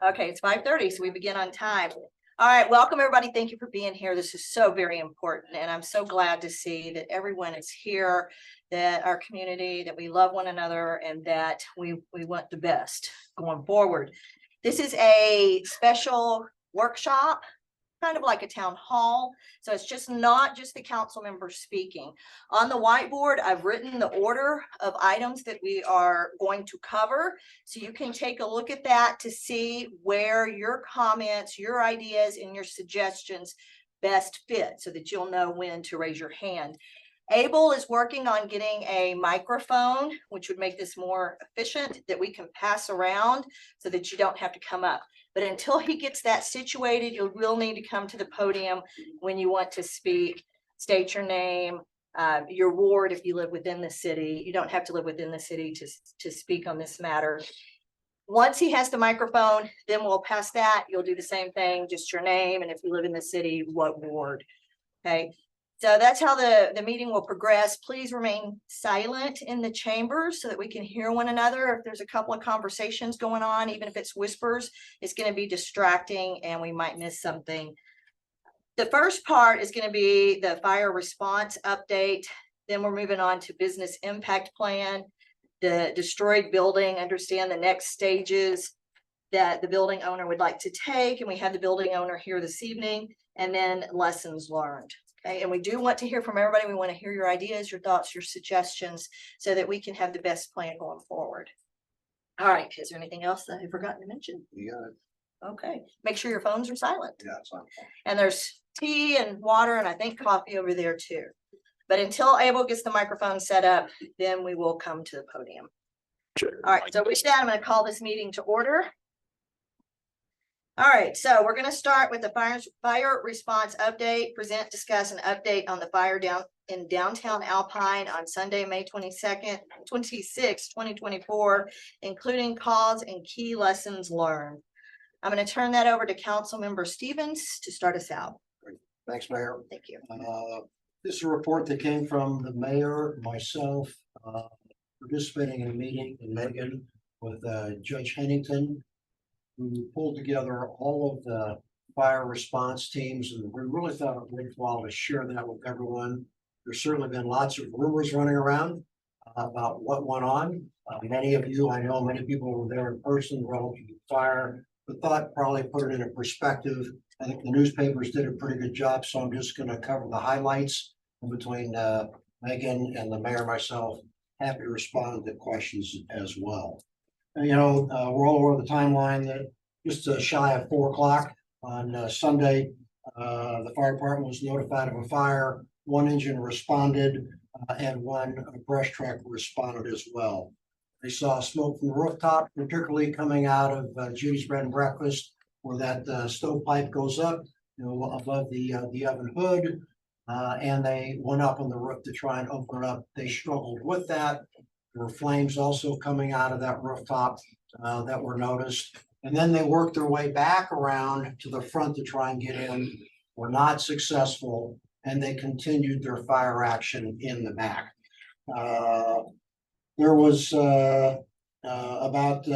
Okay, it's 5:30, so we begin on time. All right, welcome everybody. Thank you for being here. This is so very important, and I'm so glad to see that everyone is here, that our community, that we love one another, and that we want the best going forward. This is a special workshop, kind of like a town hall. So it's just not just the council members speaking. On the whiteboard, I've written the order of items that we are going to cover. So you can take a look at that to see where your comments, your ideas, and your suggestions best fit so that you'll know when to raise your hand. Abel is working on getting a microphone, which would make this more efficient, that we can pass around so that you don't have to come up. But until he gets that situated, you will need to come to the podium when you want to speak. State your name, your ward if you live within the city. You don't have to live within the city to speak on this matter. Once he has the microphone, then we'll pass that. You'll do the same thing, just your name, and if you live in the city, what ward. Okay. So that's how the meeting will progress. Please remain silent in the chambers so that we can hear one another. If there's a couple of conversations going on, even if it's whispers, it's going to be distracting and we might miss something. The first part is going to be the fire response update. Then we're moving on to business impact plan, the destroyed building, understand the next stages that the building owner would like to take. And we have the building owner here this evening, and then lessons learned. Okay, and we do want to hear from everybody. We want to hear your ideas, your thoughts, your suggestions, so that we can have the best plan going forward. All right, is there anything else that I've forgotten to mention? You got it. Okay, make sure your phones are silent. Yeah, it's on. And there's tea and water and I think coffee over there too. But until Abel gets the microphone set up, then we will come to the podium. Sure. All right, so with that, I'm going to call this meeting to order. All right, so we're going to start with the fire response update, present, discuss, and update on the fire in downtown Alpine on Sunday, May 26th, 2024, including cause and key lessons learned. I'm going to turn that over to Councilmember Stevens to start us out. Great. Thanks, Mayor. Thank you. This is a report that came from the mayor, myself, participating in a meeting in Megan with Judge Hennington, who pulled together all of the fire response teams, and we really thought it worthwhile to share that with everyone. There's certainly been lots of rumors running around about what went on. Many of you, I know many people were there in person relative to fire, but thought probably put it in a perspective. I think the newspapers did a pretty good job, so I'm just going to cover the highlights between Megan and the mayor, myself. Happy to respond to questions as well. And, you know, we're all over the timeline that just shy of 4 o'clock on Sunday, the fire department was notified of a fire. 1 engine responded and 1 brush truck responded as well. They saw smoke from the rooftop, particularly coming out of Judy's Bread and Breakfast, where that stovepipe goes up, you know, above the oven hood, and they went up on the roof to try and open it up. They struggled with that. There were flames also coming out of that rooftop that were noticed. And then they worked their way back around to the front to try and get in, were not successful, and they continued their fire action in the back. There was about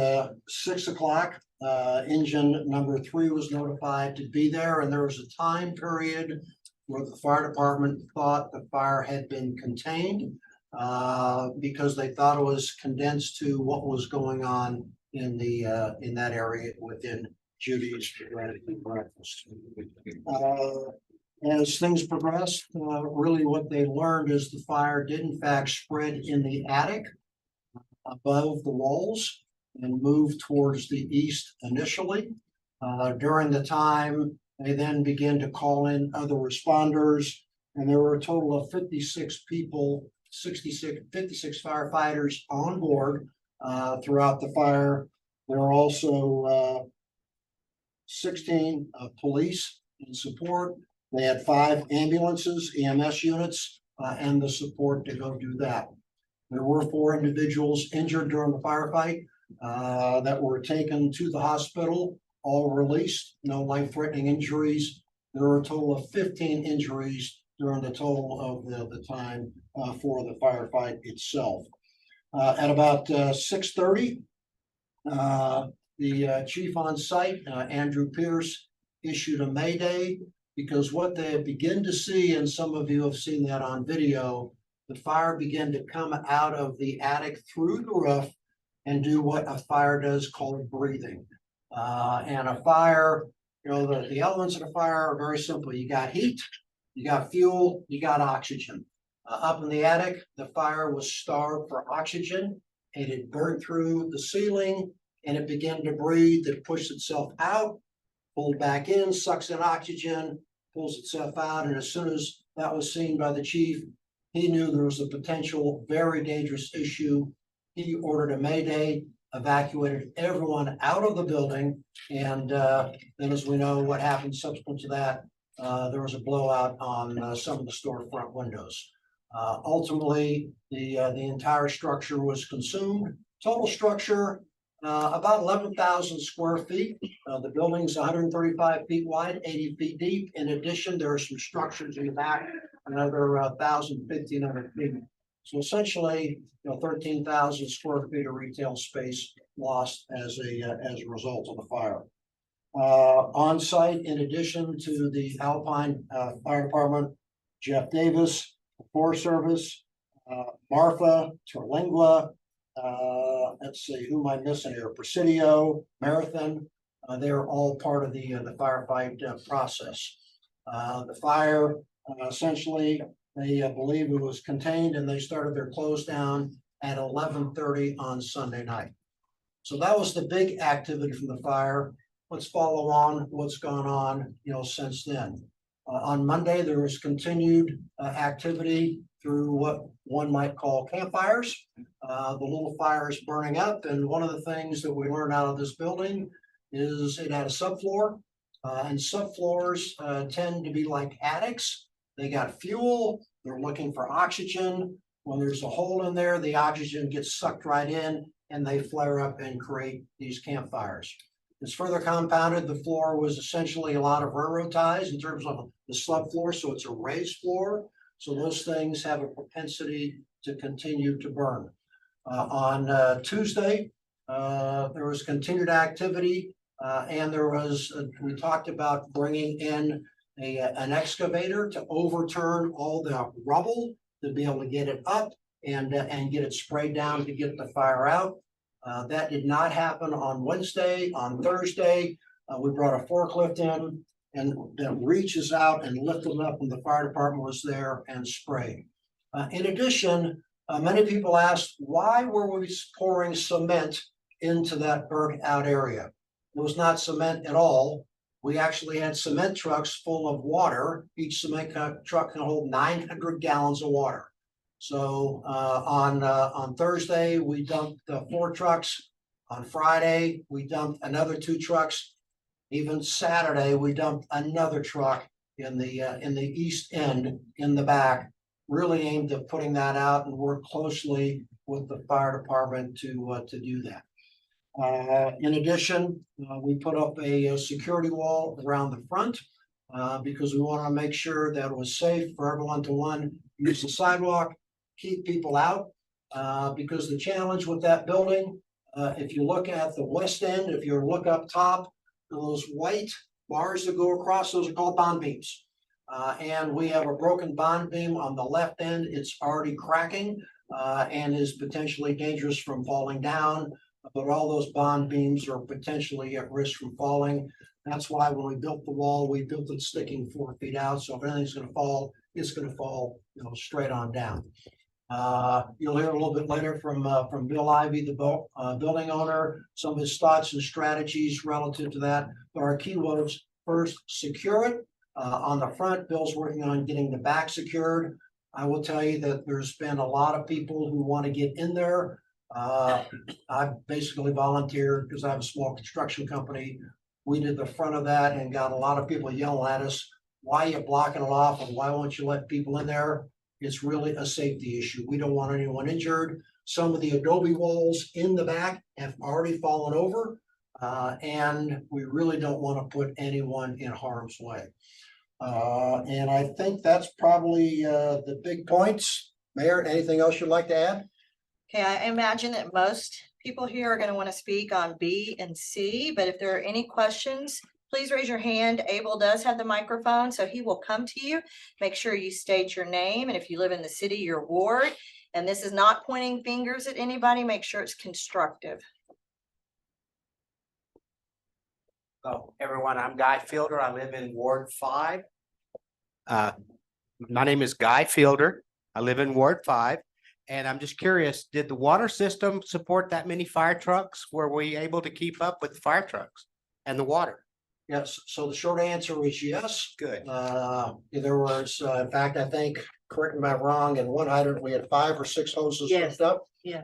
6 o'clock, engine number 3 was notified to be there, and there was a time period where the fire department thought the fire had been contained because they thought it was condensed to what was going on in that area within Judy's Bread and Breakfast. As things progressed, really what they learned is the fire did in fact spread in the attic above the walls and moved towards the east initially. During the time, they then began to call in other responders, and there were a total of 56 people, 56 firefighters on board throughout the fire. There are also 16 police in support. They had 5 ambulances, EMS units, and the support to go do that. There were 4 individuals injured during the firefight that were taken to the hospital, all released, no life-threatening injuries. There were a total of 15 injuries during the total of the time for the firefight itself. At about 6:30, the chief on site, Andrew Pierce, issued a mayday because what they begin to see, and some of you have seen that on video, the fire began to come out of the attic through the roof and do what a fire does called breathing. And a fire, the elements of a fire are very simple. You got heat, you got fuel, you got oxygen. Up in the attic, the fire was starved for oxygen and it burned through the ceiling and it began to breathe. It pushed itself out, pulled back in, sucks in oxygen, pulls itself out. And as soon as that was seen by the chief, he knew there was a potential very dangerous issue. He ordered a mayday, evacuated everyone out of the building. And then as we know what happened subsequent to that, there was a blowout on some of the storefront windows. Ultimately, the entire structure was consumed. Total structure, about 11,000 square feet. The building's 135 feet wide, 80 feet deep. In addition, there are some structures in the back, another 1,000, 1,500 feet. So essentially, 13,000 square feet of retail space lost as a result of the fire. On site, in addition to the Alpine Fire Department, Jeff Davis, the Forest Service, Marfa, Terlingua, let's see, who am I missing here? Presidio, Marathon, they're all part of the firefight process. The fire, essentially, they believe it was contained and they started their close down at 11:30 on Sunday night. So that was the big activity from the fire. Let's follow on what's gone on, since then. On Monday, there was continued activity through what one might call campfires. The little fires burning up. And one of the things that we learned out of this building is it had a subfloor. And subfloors tend to be like attics. They got fuel. They're looking for oxygen. When there's a hole in there, the oxygen gets sucked right in and they flare up and create these campfires. It's further compounded. The floor was essentially a lot of railroad ties in terms of the subfloor. So it's a raised floor. So those things have a propensity to continue to burn. On Tuesday, there was continued activity and there was, we talked about bringing in an excavator to overturn all the rubble to be able to get it up and get it sprayed down to get the fire out. That did not happen on Wednesday. On Thursday, we brought a forklift in and that reaches out and lifted them up when the fire department was there and sprayed. In addition, many people asked, why were we pouring cement into that burnt out area? It was not cement at all. We actually had cement trucks full of water. Each cement truck can hold 900 gallons of water. So on Thursday, we dumped 4 trucks. On Friday, we dumped another 2 trucks. Even Saturday, we dumped another truck in the east end in the back, really aimed at putting that out and work closely with the fire department to do that. In addition, we put up a security wall around the front because we want to make sure that it was safe for everyone to use the sidewalk, keep people out, because the challenge with that building, if you look at the west end, if you look up top, those white bars that go across, those are called bond beams. And we have a broken bond beam on the left end. It's already cracking and is potentially dangerous from falling down. But all those bond beams are potentially at risk from falling. That's why when we built the wall, we built it sticking 4 feet out. So if anything's going to fall, it's going to fall, straight on down. You'll hear a little bit later from Bill Ivy, the building owner, some of his thoughts and strategies relative to that. But our key was first, secure it. On the front, Bill's working on getting the back secured. I will tell you that there's been a lot of people who want to get in there. I basically volunteered because I have a small construction company. We did the front of that and got a lot of people yelling at us, why are you blocking it off and why won't you let people in there? It's really a safety issue. We don't want anyone injured. Some of the adobe walls in the back have already fallen over and we really don't want to put anyone in harm's way. And I think that's probably the big points. Mayor, anything else you'd like to add? Okay, I imagine that most people here are going to want to speak on B and C, but if there are any questions, please raise your hand. Abel does have the microphone, so he will come to you. Make sure you state your name, and if you live in the city, your ward. And this is not pointing fingers at anybody. Make sure it's constructive. Hello, everyone. I'm Guy Fielder. I live in Ward 5. My name is Guy Fielder. I live in Ward 5. And I'm just curious, did the water system support that many fire trucks? Were we able to keep up with the fire trucks and the water? Yes, so the short answer is yes. Good. There was, in fact, I think, correct me if I'm wrong, in one hydrant, we had 5 or 6 hoses Yes. hooked up. Yeah.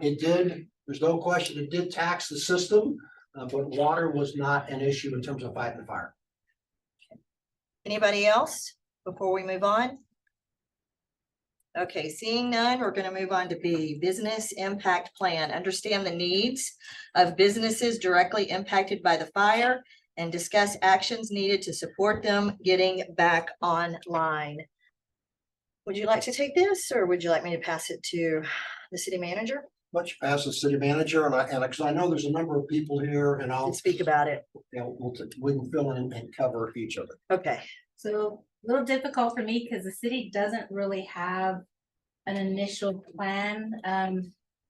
It did, there's no question, it did tax the system, but water was not an issue in terms of fighting the fire. Anybody else before we move on? Okay, seeing none, we're going to move on to B, Business Impact Plan. Understand the needs of businesses directly impacted by the fire and discuss actions needed to support them getting back online. Would you like to take this, or would you like me to pass it to the city manager Much past the city manager, and because I know there's a number of people here, and and speak about it? we can fill in and cover each other. Okay, So a little difficult for me because the city doesn't really have an initial plan.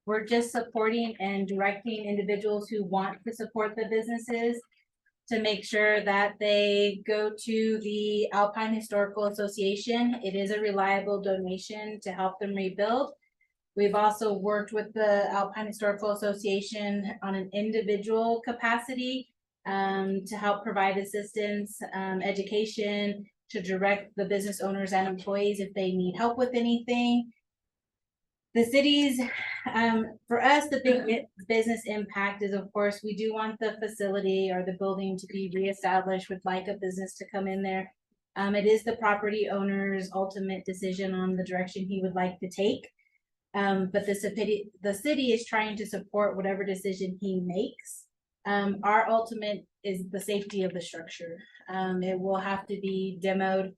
We're just supporting and directing individuals who want to support the businesses to make sure that they go to the Alpine Historical Association. It is a reliable donation to help them rebuild. We've also worked with the Alpine Historical Association on an individual capacity to help provide assistance, education, to direct the business owners and employees if they need help with anything. The cities, for us, the big business impact is, of course, we do want the facility or the building to be reestablished. Would like a business to come in there. It is the property owner's ultimate decision on the direction he would like to take. But the city is trying to support whatever decision he makes. Our ultimate is the safety of the structure. It will have to be demoed.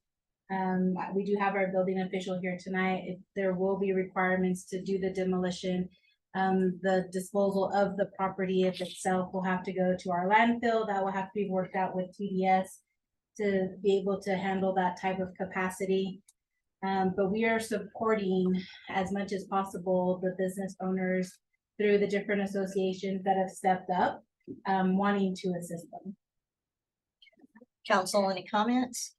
We do have our building official here tonight. There will be requirements to do the demolition. The disposal of the property itself will have to go to our landfill. That will have to be worked out with TDS to be able to handle that type of capacity. But we are supporting as much as possible the business owners through the different associations that have stepped up, wanting to assist them. council, any comments?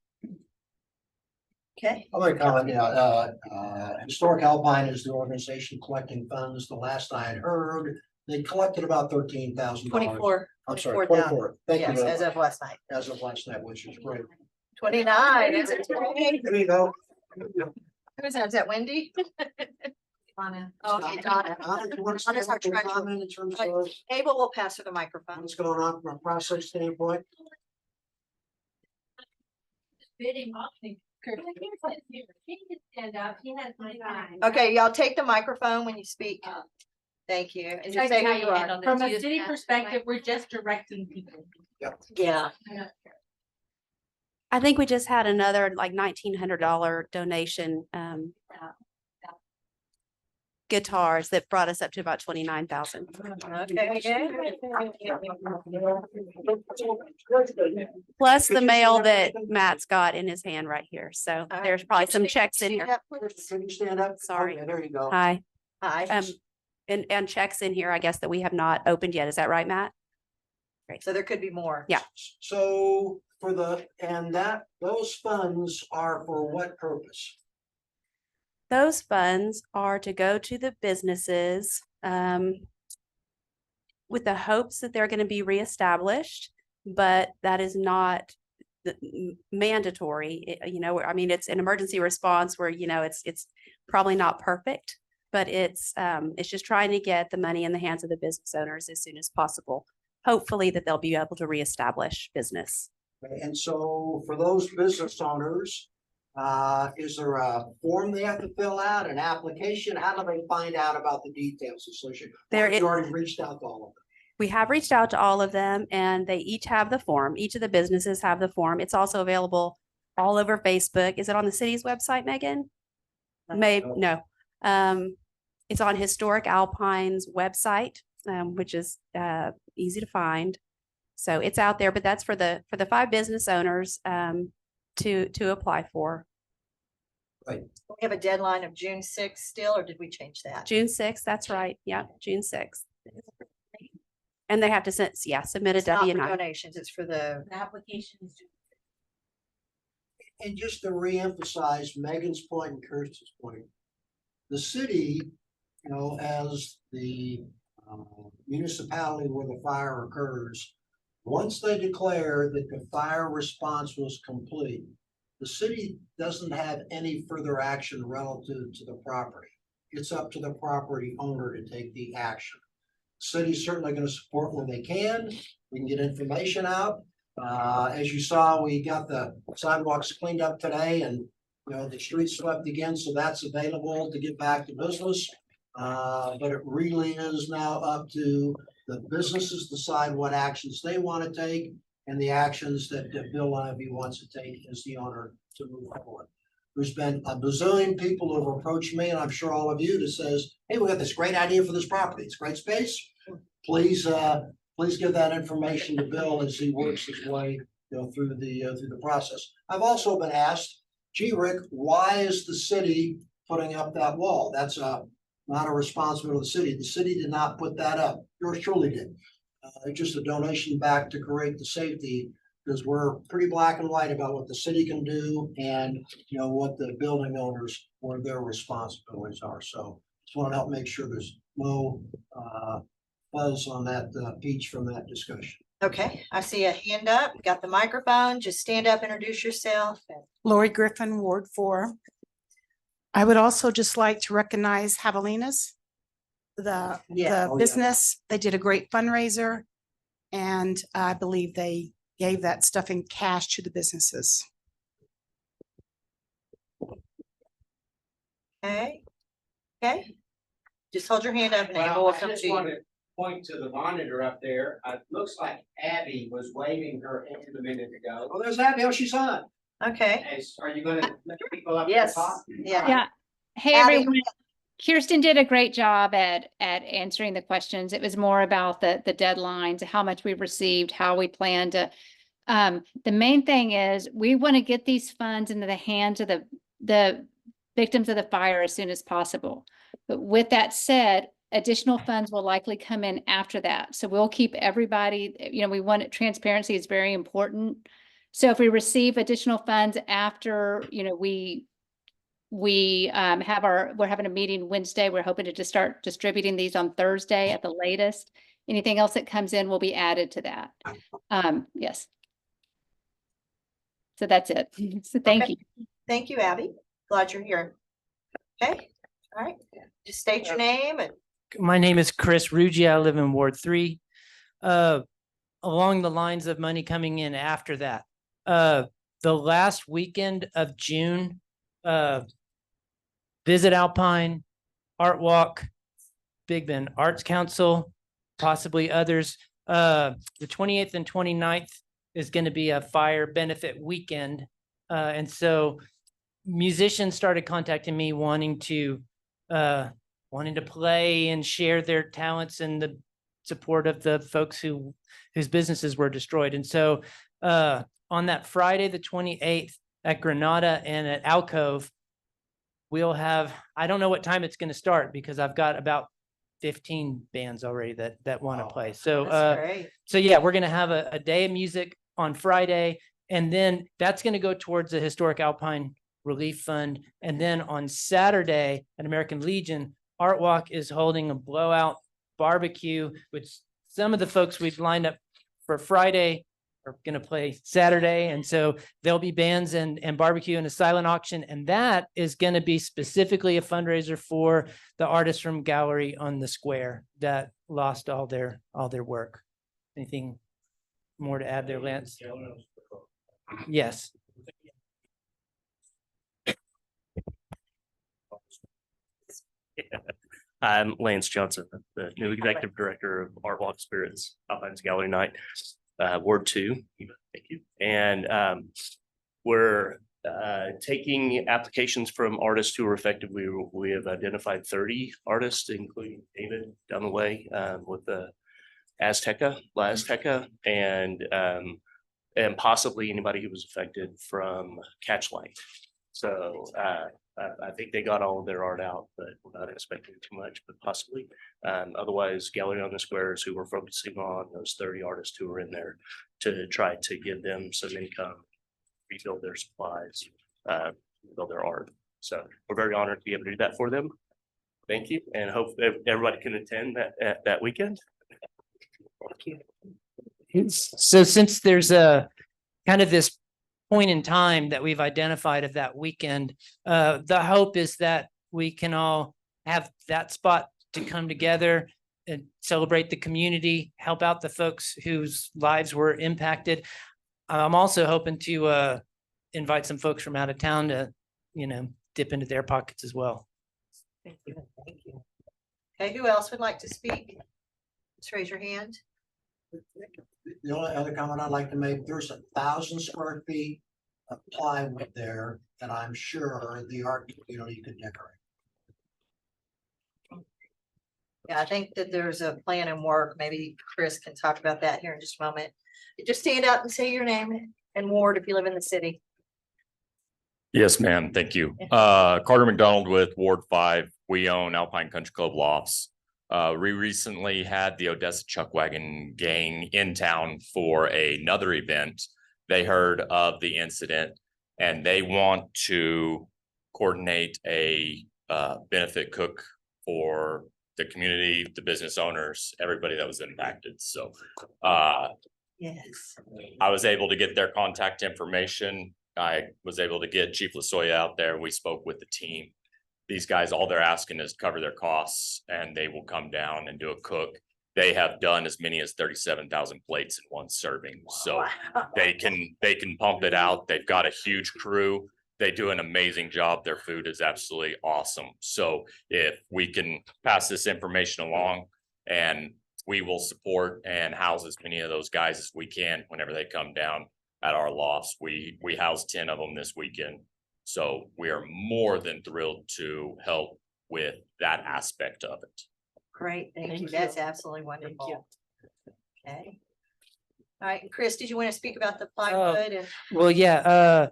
Okay, I'm gonna comment, Historic Alpine is the organization collecting funds. The last I had heard, they collected about $13,000. 24. I'm sorry, 24,000. 24. Thank you Yes, very as much. of last night. As of last night, which is great. 29. Is it 28? There you go. Who's that? Is that Wendy? Donna. Oh, okay, Donna. Donna, do you want to Donna's our say a treasurer. comment in terms of Abel will pass her the microphone. what's going on from a process standpoint? Bidding option. He can stand up, he has my time. Okay, y'all take the microphone when you speak. Thank you. And just say who you are. From a city perspective, we're just directing people. Yeah. I think we just had another like $1,900 donation, guitars that brought us up to about 29,000. Okay. Plus the mail that Matt's got in his hand right here. So right. there's probably some checks in here. Can you stand up? Sorry. Okay, there you go. Hi, Hi. and checks in here, I guess, that we have not opened yet. Is that right, Matt? So there could be more. Yeah. So for those funds are for what purpose? Those funds are to go to the businesses with the hopes that they're going to be reestablished, but that is not mandatory. You know, I mean, it's an emergency response where, you know, it's probably not perfect, but it's just trying to get the money in the hands of the business owners as soon as possible. Hopefully that they'll be able to reestablish business. And so for those business owners, is there a form they have to fill out, an application? How do they find out about the details associated? There You is- already reached out to all of them. We have reached out to all of them and they each have the form. Each of the businesses have the form. It's also available all over Facebook. Is it on the city's website, Megan? Maybe, no. It's on Historic Alpine's website which is easy to find. So it's out there, but that's for the 5 business owners to apply for. We have a deadline of June sixth still, or did we change that? June 6th, that's right. Yeah, June 6th. And they have to submit a It's not for W-9. donations, it's for the, The application is due. And just to reemphasize Megan's point and Kirsten's point, the city, as the municipality where the fire occurs, once they declare that the fire response was complete, the city doesn't have any further action relative to the property. It's up to the property owner to take the action. City's certainly going to support when they can. We can get information out. As you saw, we got the sidewalks cleaned up today and, the streets swept again, so that's available to get back to business. But it really is now up to the businesses decide what actions they want to take and the actions that Bill Ivy wants to take as the owner to move forward. There's been a bazillion people who have approached me, and I'm sure all of you, that says, hey, we got this great idea for this property. It's great space. Please give that information to Bill as he works his way, through the process. I've also been asked, gee, Rick, why is the city putting up that wall? That's not a responsibility of the city. The city did not put that up. Yours truly did. It's just a donation back to create the safety, because we're pretty black and white about what the city can do and, what the building owners, what their responsibilities are. So just want to help make sure there's no buzz on that peach from that discussion. okay, I see a hand up, got the microphone, just stand up, introduce yourself. Lori Griffin, Ward 4. I would also just like to recognize Javelinas, Yeah. Oh, yeah. business. They did a great fundraiser, and I believe they gave that stuff in cash to the businesses. Okay, okay. Just hold your hand up and Abel Well, will I come just to you. want to point to the monitor up there. It looks like Abby was waving her hand a minute ago. Oh, there's Abby. Oh, she's on. Okay, Are you gonna let people up? to yes, talk? yeah. Yeah. Hey, Abby. everyone. Kirsten did a great job at answering the questions. It was more about the deadlines, how much we received, how we plan to. The main thing is we want to get these funds into the hands of the victims of the fire as soon as possible. But with that said, additional funds will likely come in after that. So we'll keep everybody, we want transparency is very important. So if we receive additional funds after, we're having a meeting Wednesday. We're hoping to just start distributing these on Thursday at the latest. Anything else that comes in will be added to that. Yes. So that's it. So thank Okay. you. Thank you, Abby. Glad you're here. Okay, all right, just state your name and My name is Chris Ruggia. I live in Ward 3. Along the lines of money coming in after that, the last weekend of June, Visit Alpine, Art Walk, Big Bend Arts Council, possibly others. The 28th and 29th is going to be a fire benefit weekend. And so musicians started contacting me wanting to play and share their talents and the support of the folks whose businesses were destroyed. And so on that Friday, the 28th at Granada and at Alcove, we'll have, I don't know what time it's going to start because I've got about 15 bands already that want to play. So, that's great. so yeah, we're going to have a day of music on Friday, and then that's going to go towards the Historic Alpine Relief Fund. And then on Saturday at American Legion, Art Walk is holding a blowout barbecue, which some of the folks we've lined up for Friday are going to play Saturday. And so there'll be bands and barbecue and a silent auction. And that is going to be specifically a fundraiser for the artists from Gallery on the Square that lost all their work. Anything more to add there, Lance? Yes. I'm Lance Johnson, the new executive director of Art Walk Spirits Alpine's Gallery Night, Ward 2. Thank you. And we're taking applications from artists who are affected. We have identified 30 artists, including David down the way, with the Azteca, La Azteca, and possibly anybody who was affected from Catchlight. So I think they got all of their art out, but we're not expecting too much, but possibly. Otherwise, Gallery on the Squares, who we're focusing on those 30 artists who are in there to try to give them some income, rebuild their supplies, build their art. So we're very honored to be able to do that for them. Thank you, and hope everybody can attend that weekend. Thank you. So since there's a kind of this point in time that we've identified of that weekend, the hope is that we can all have that spot to come together and celebrate the community, help out the folks whose lives were impacted. I'm also hoping to invite some folks from out of town to, dip into their pockets as well. Thank you. Thank you. Okay, who else would like to speak? Just raise your hand. The only other comment I'd like to make, there's 1,000 square feet of plywood there that I'm sure the art community could decorate. Yeah, I think that there's a plan in work. Maybe Chris can talk about that here in just a moment. Just stand up and say your name and ward if you live in the city. Yes, ma'am. Thank you. Carter McDonald with Ward 5. We own Alpine Country Club Lofts. We recently had the Odessa Chuck Wagon gang in town for another event. They heard of the incident and they want to coordinate a benefit cook for the community, the business owners, everybody that was impacted. So Yes. I was able to get their contact information. I was able to get Chief Lasoya out there. We spoke with the team. These guys, all they're asking is cover their costs and they will come down and do a cook. They have done as many as 37,000 plates in one serving. So they can pump it out. They've got a huge crew. They do an amazing job. Their food is absolutely awesome. So if we can pass this information along, and we will support and house as many of those guys as we can whenever they come down at our lofts. We house 10 of them this weekend. So we are more than thrilled to help with that aspect of it. Great, thank you. That's absolutely wonderful. Okay. All right, Chris, did you want to speak about the plywood and? Well, yeah,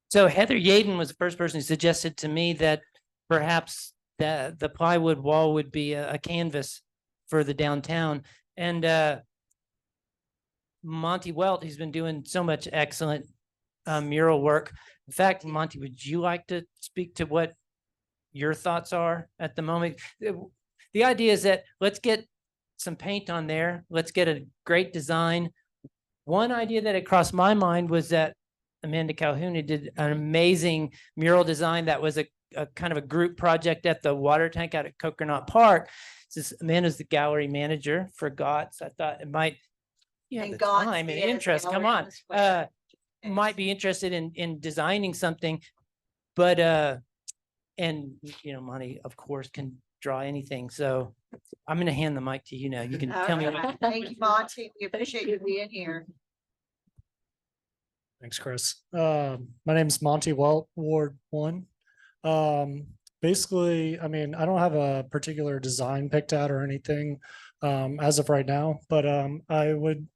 so Heather Yaden was the first person who suggested to me that perhaps the plywood wall would be a canvas for the downtown. And Monty Welt, he's been doing so much excellent mural work. In fact, Monty, would you like to speak to what your thoughts are at the moment? The idea is that let's get some paint on there. Let's get a great design. One idea that had crossed my mind was that Amanda Calhoun did an amazing mural design that was a kind of a group project at the water tank out at Coconut Park. Since Amanda's the gallery manager for GOTS, I thought it might, And the GOTS time and is interest, come Gallery on, the Square. might be interested in designing something, but and Monty, of course, can draw anything. So I'm gonna hand the mic to you now. You can All tell me. right. Thank you, Monty. We appreciate you being here. Thanks, Chris. My name is Monty Welt, Ward 1. Basically, I mean, I don't have a particular design picked out or anything as of right now, but I would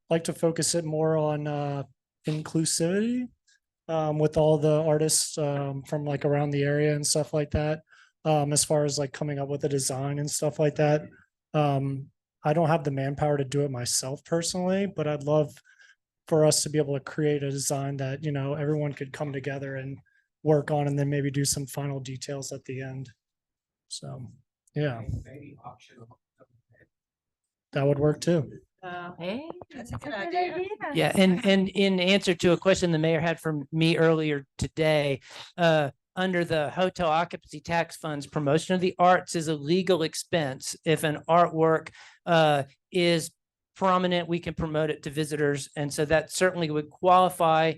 like to focus it more on inclusivity with all the artists from like around the area and stuff like that. As far as like coming up with a design and stuff like that. I don't have the manpower to do it myself personally, but I'd love for us to be able to create a design that, everyone could come together and work on, and then maybe do some final details at the end. So, yeah, that would work too. Hey, That's a good idea. Yeah, and in answer to a question the mayor had from me earlier today, under the hotel occupancy tax funds, promotion of the arts is a legal expense. If an artwork is prominent, we can promote it to visitors. And so that certainly would qualify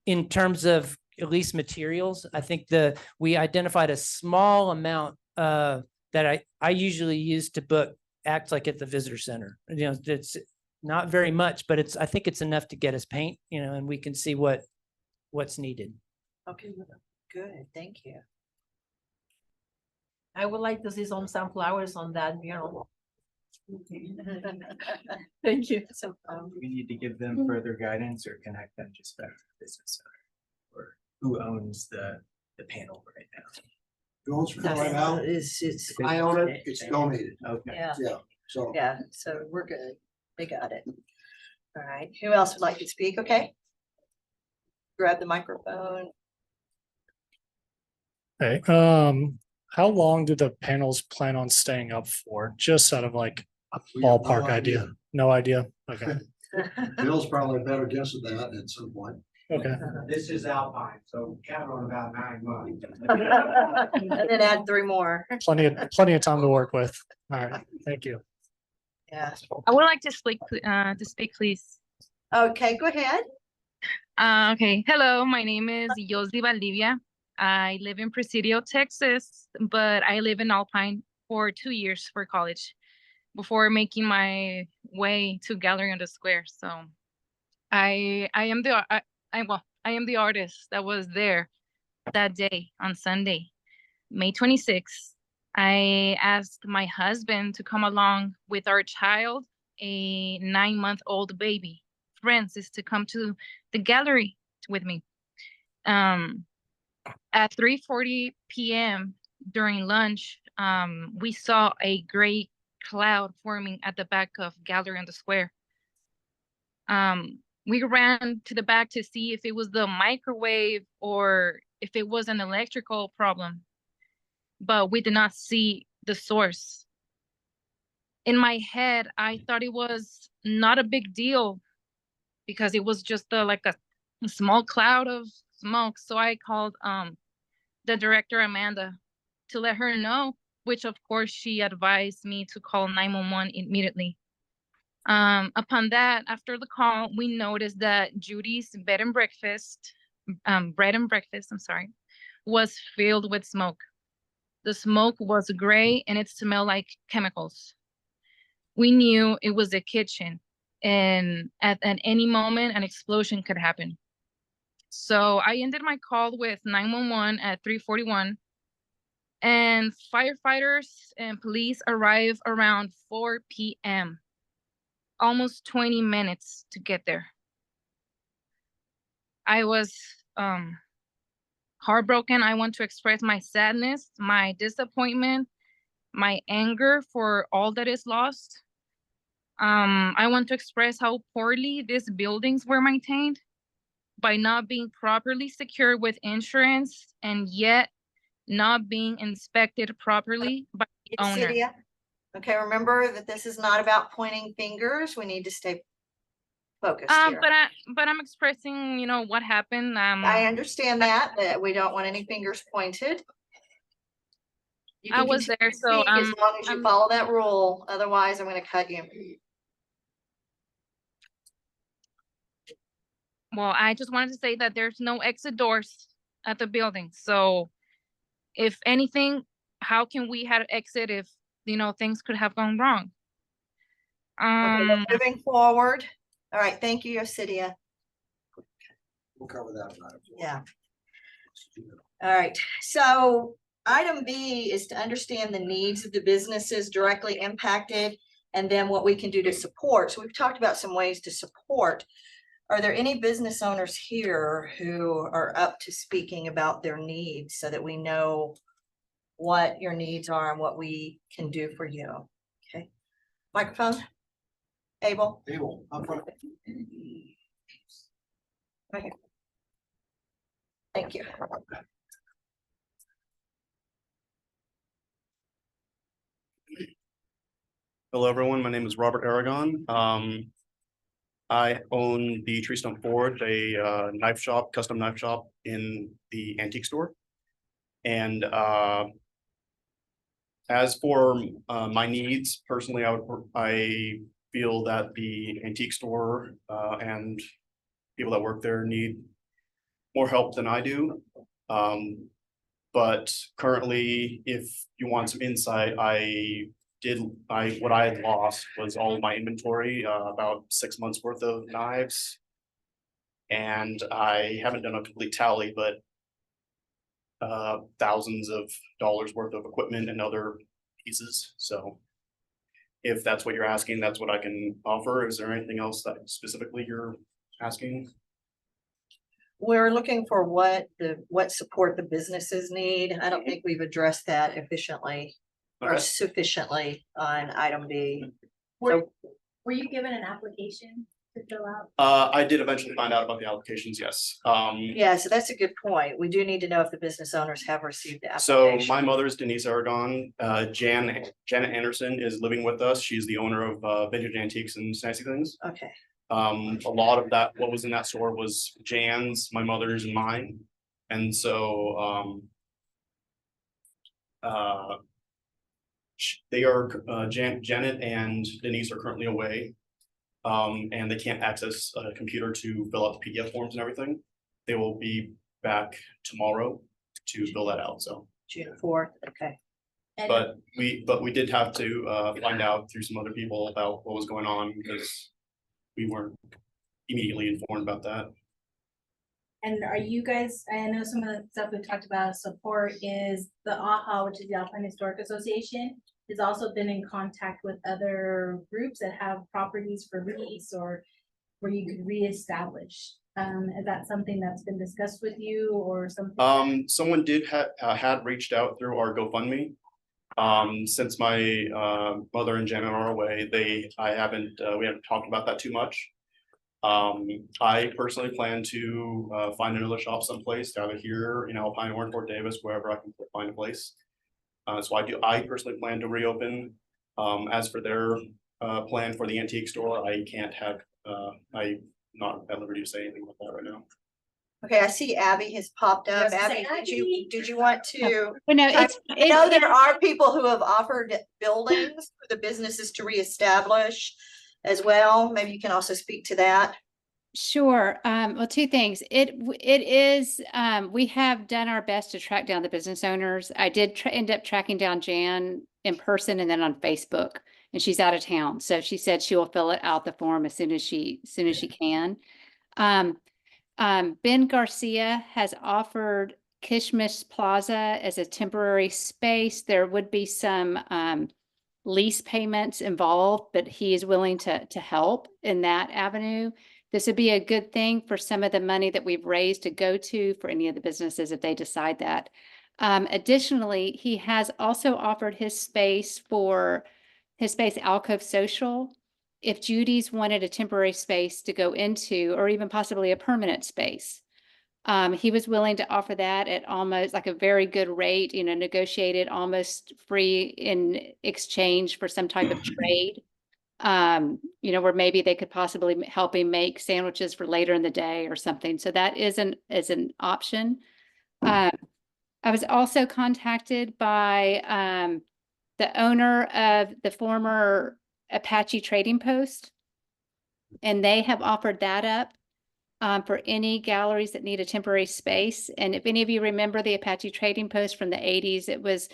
in terms of at least materials. I think we identified a small amount that I usually use to book acts like at the visitor center. It's not very much, but I think it's enough to get us paint, and we can see what what's needed. Okay, good, thank you. I would like to see some sunflowers on that mural. Thank you. So, We need to give them further guidance or connect them just back to the business owner. Or who owns the panel right now? Who owns it right now? It's, I own it, it's donated. Okay. yeah, Yeah, so. yeah, so we're good. They got it. All right, who else would like to speak? Okay. Grab the microphone. Hey, how long do the panels plan on staying up for? Just out of like a We have no ballpark idea? No idea? Okay, Bill's probably a better guess at that at some point. okay. This is Alpine, so count on about 9 months. And then add 3 more. Plenty of time to work with. All right, thank you. Yeah. I would like to speak, please. Okay, go ahead. Okay. Hello, my name is Yosdi Valdivia. I live in Presidio, Texas, but I live in Alpine for 2 years for college before making my way to Gallery on the Square. So I am the artist that was there that day on Sunday, May 26th. I asked my husband to come along with our child, a 9-month-old baby, Francis, to come to the gallery with me. At 3:40 p.m. during lunch, we saw a gray cloud forming at the back of Gallery on the Square. We ran to the back to see if it was the microwave or if it was an electrical problem, but we did not see the source. In my head, I thought it was not a big deal because it was just like a small cloud of smoke. So I called the director, Amanda, to let her know, which of course she advised me to call 911 immediately. Upon that, after the call, we noticed that Judy's bread and breakfast, was filled with smoke. The smoke was gray and it smelled like chemicals. We knew it was the kitchen, and at any moment, an explosion could happen. So I ended my call with 911 at 3:41, and firefighters and police arrived around 4 p.m. Almost 20 minutes to get there. I was heartbroken. I want to express my sadness, my disappointment, my anger for all that is lost. I want to express how poorly these buildings were maintained by not being properly secured with insurance and yet not being inspected properly by the owner. Cynthia? Okay, remember that this is not about pointing fingers. We need to stay focused here. But I'm expressing, what happened. I understand that we don't want any fingers pointed. You I can was continue there, to so speak as long as you follow that rule. Otherwise, I'm going to cut you. Well, I just wanted to say that there's no exit doors at the building. So if anything, how can we have exit if, things could have gone wrong? Okay, well, moving forward. All right, thank you, Yosidia. We'll cover that. Yeah. All right, so item B is to understand the needs of the businesses directly impacted and then what we can do to support. So we've talked about some ways to support. Are there any business owners here who are up to speaking about their needs so that we know what your needs are and what we can do for you? Okay, microphone. Abel. Abel, up front. Right here. Thank you. Hello, everyone. My name is Robert Aragon. I own the Tree Stump Forge, a knife shop, custom knife shop in the antique store. And as for my needs, personally, I feel that the antique store and people that work there need more help than I do. But currently, if you want some insight, what I had lost was all of my inventory, about 6 months worth of knives, And I haven't done a complete tally, but thousands of dollars worth of equipment and other pieces, so. If that's what you're asking, that's what I can offer. Is there anything else that specifically you're asking? We're looking for what support the businesses need. I don't think we've addressed that efficiently or Okay. sufficiently on item B. Were you given an application to fill out? I did eventually find out about the applications, yes. Yeah, so that's a good point. We do need to know if the business owners have received the So application. my mother is Denise Aragon. Janet Anderson is living with us. She's the owner of Vintage Antiques and Snazzy Things. Okay, A lot of that, what was in that store was Jan's, my mother's and mine. And so, they are, Janet and Denise are currently away. And they can't access a computer to fill out the PDF forms and everything. They will be back tomorrow to fill that out, so. June 4th, okay. But we did have to find out through some other people about what was going on because we weren't immediately informed about that. And are you guys, I know some of the stuff we've talked about support is the AHA, which is the Alpine Historic Association, has also been in contact with other groups that have properties for lease or where you could reestablish. Is that something that's been discussed with you or something? Someone did had reached out through our GoFundMe. Since my mother and Janet are away, we haven't talked about that too much. I personally plan to find another shop someplace, either here in Alpine or in Fort Davis, wherever I can find a place. So I personally plan to reopen. As for their plan for the antique store, I can't have, I'm not at liberty to say anything about that right now. Okay, I see Abby has popped I up. was gonna Abby, say, did you want to? Well, no, I it's. know there are people who have offered buildings for the businesses to reestablish as well. Maybe you can also speak to that. Sure. Well, two things. It is, we have done our best to track down the business owners. I did end up tracking down Jan in person and then on Facebook, and she's out of town. So she said she will fill it out the form as soon as she can. Ben Garcia has offered Kishmish Plaza as a temporary space. There would be some, lease payments involved, but he is willing to help in that avenue. This would be a good thing for some of the money that we've raised to go to for any of the businesses if they decide that. Additionally, he has also offered his space Alcove Social. If Judy's wanted a temporary space to go into, or even possibly a permanent space, he was willing to offer that at almost like a very good rate, negotiated almost free in exchange for some type of trade. Where maybe they could possibly help him make sandwiches for later in the day or something. So that is an option. I was also contacted by the owner of the former Apache Trading Post, and they have offered that up for any galleries that need a temporary space. And if any of you remember the Apache Trading Post from the 80s, it was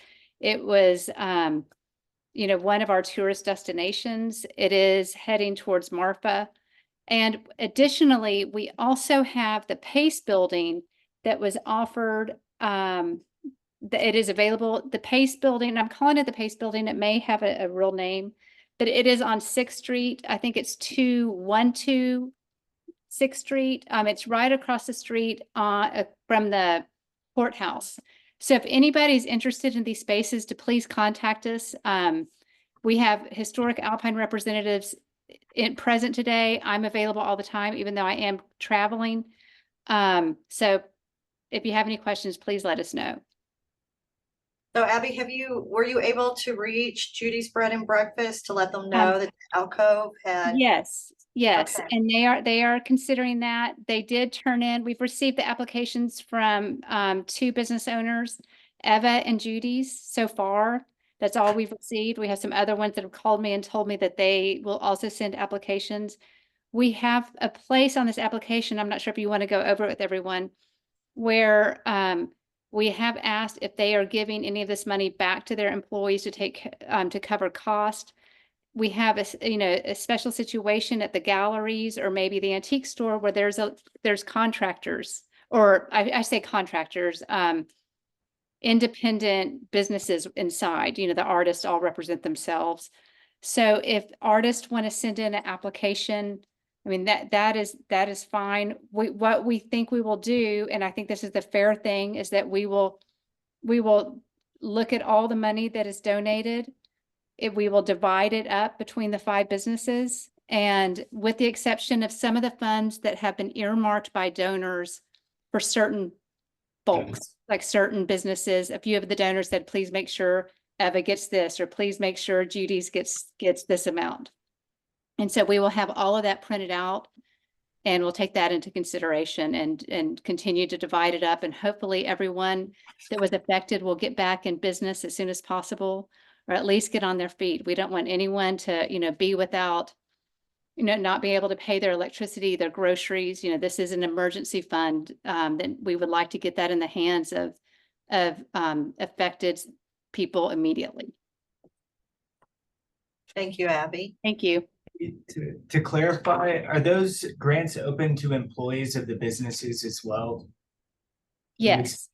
one of our tourist destinations. It is heading towards Marfa. And additionally, we also have the Pace building that was offered. It is available. The Pace building, I'm calling it the Pace building. It may have a real name, but it is on 6th Street. I think it's 212 6th Street. It's right across the street from the courthouse. So if anybody's interested in these spaces, to please contact us. We have historic Alpine representatives present today. I'm available all the time, even though I am traveling. So if you have any questions, please let us know. So Abby, were you able to reach Judy's Bread and Breakfast to let them know that Alcove had? Yes. Okay. And they are considering that. They did turn in, we've received the applications from 2 business owners, Eva and Judy's so far. That's all we've received. We have some other ones that have called me and told me that they will also send applications. We have a place on this application, I'm not sure if you want to go over it with everyone, where we have asked if they are giving any of this money back to their employees to take to cover cost. we have a special situation at the galleries or maybe the antique store where there's contractors, or I say contractors, independent businesses inside, the artists all represent themselves. So if artists want to send in an application, I mean, that is fine. What we think we will do, and I think this is the fair thing, is that we will look at all the money that is donated. We will divide it up between the 5 businesses, and with the exception of some of the funds that have been earmarked by donors for certain folks, like certain businesses, a few of the donors said, please make sure Eva gets this, or please make sure Judy's gets this amount. And so we will have all of that printed out, and we'll take that into consideration and continue to divide it up. And hopefully everyone that was affected will get back in business as soon as possible, or at least get on their feet. We don't want anyone to, be without, not be able to pay their electricity, their groceries. This is an emergency fund, that we would like to get that in the hands of affected people immediately. Thank you, Abby. Thank you. To clarify, are those grants open to employees of the businesses as well? Yes.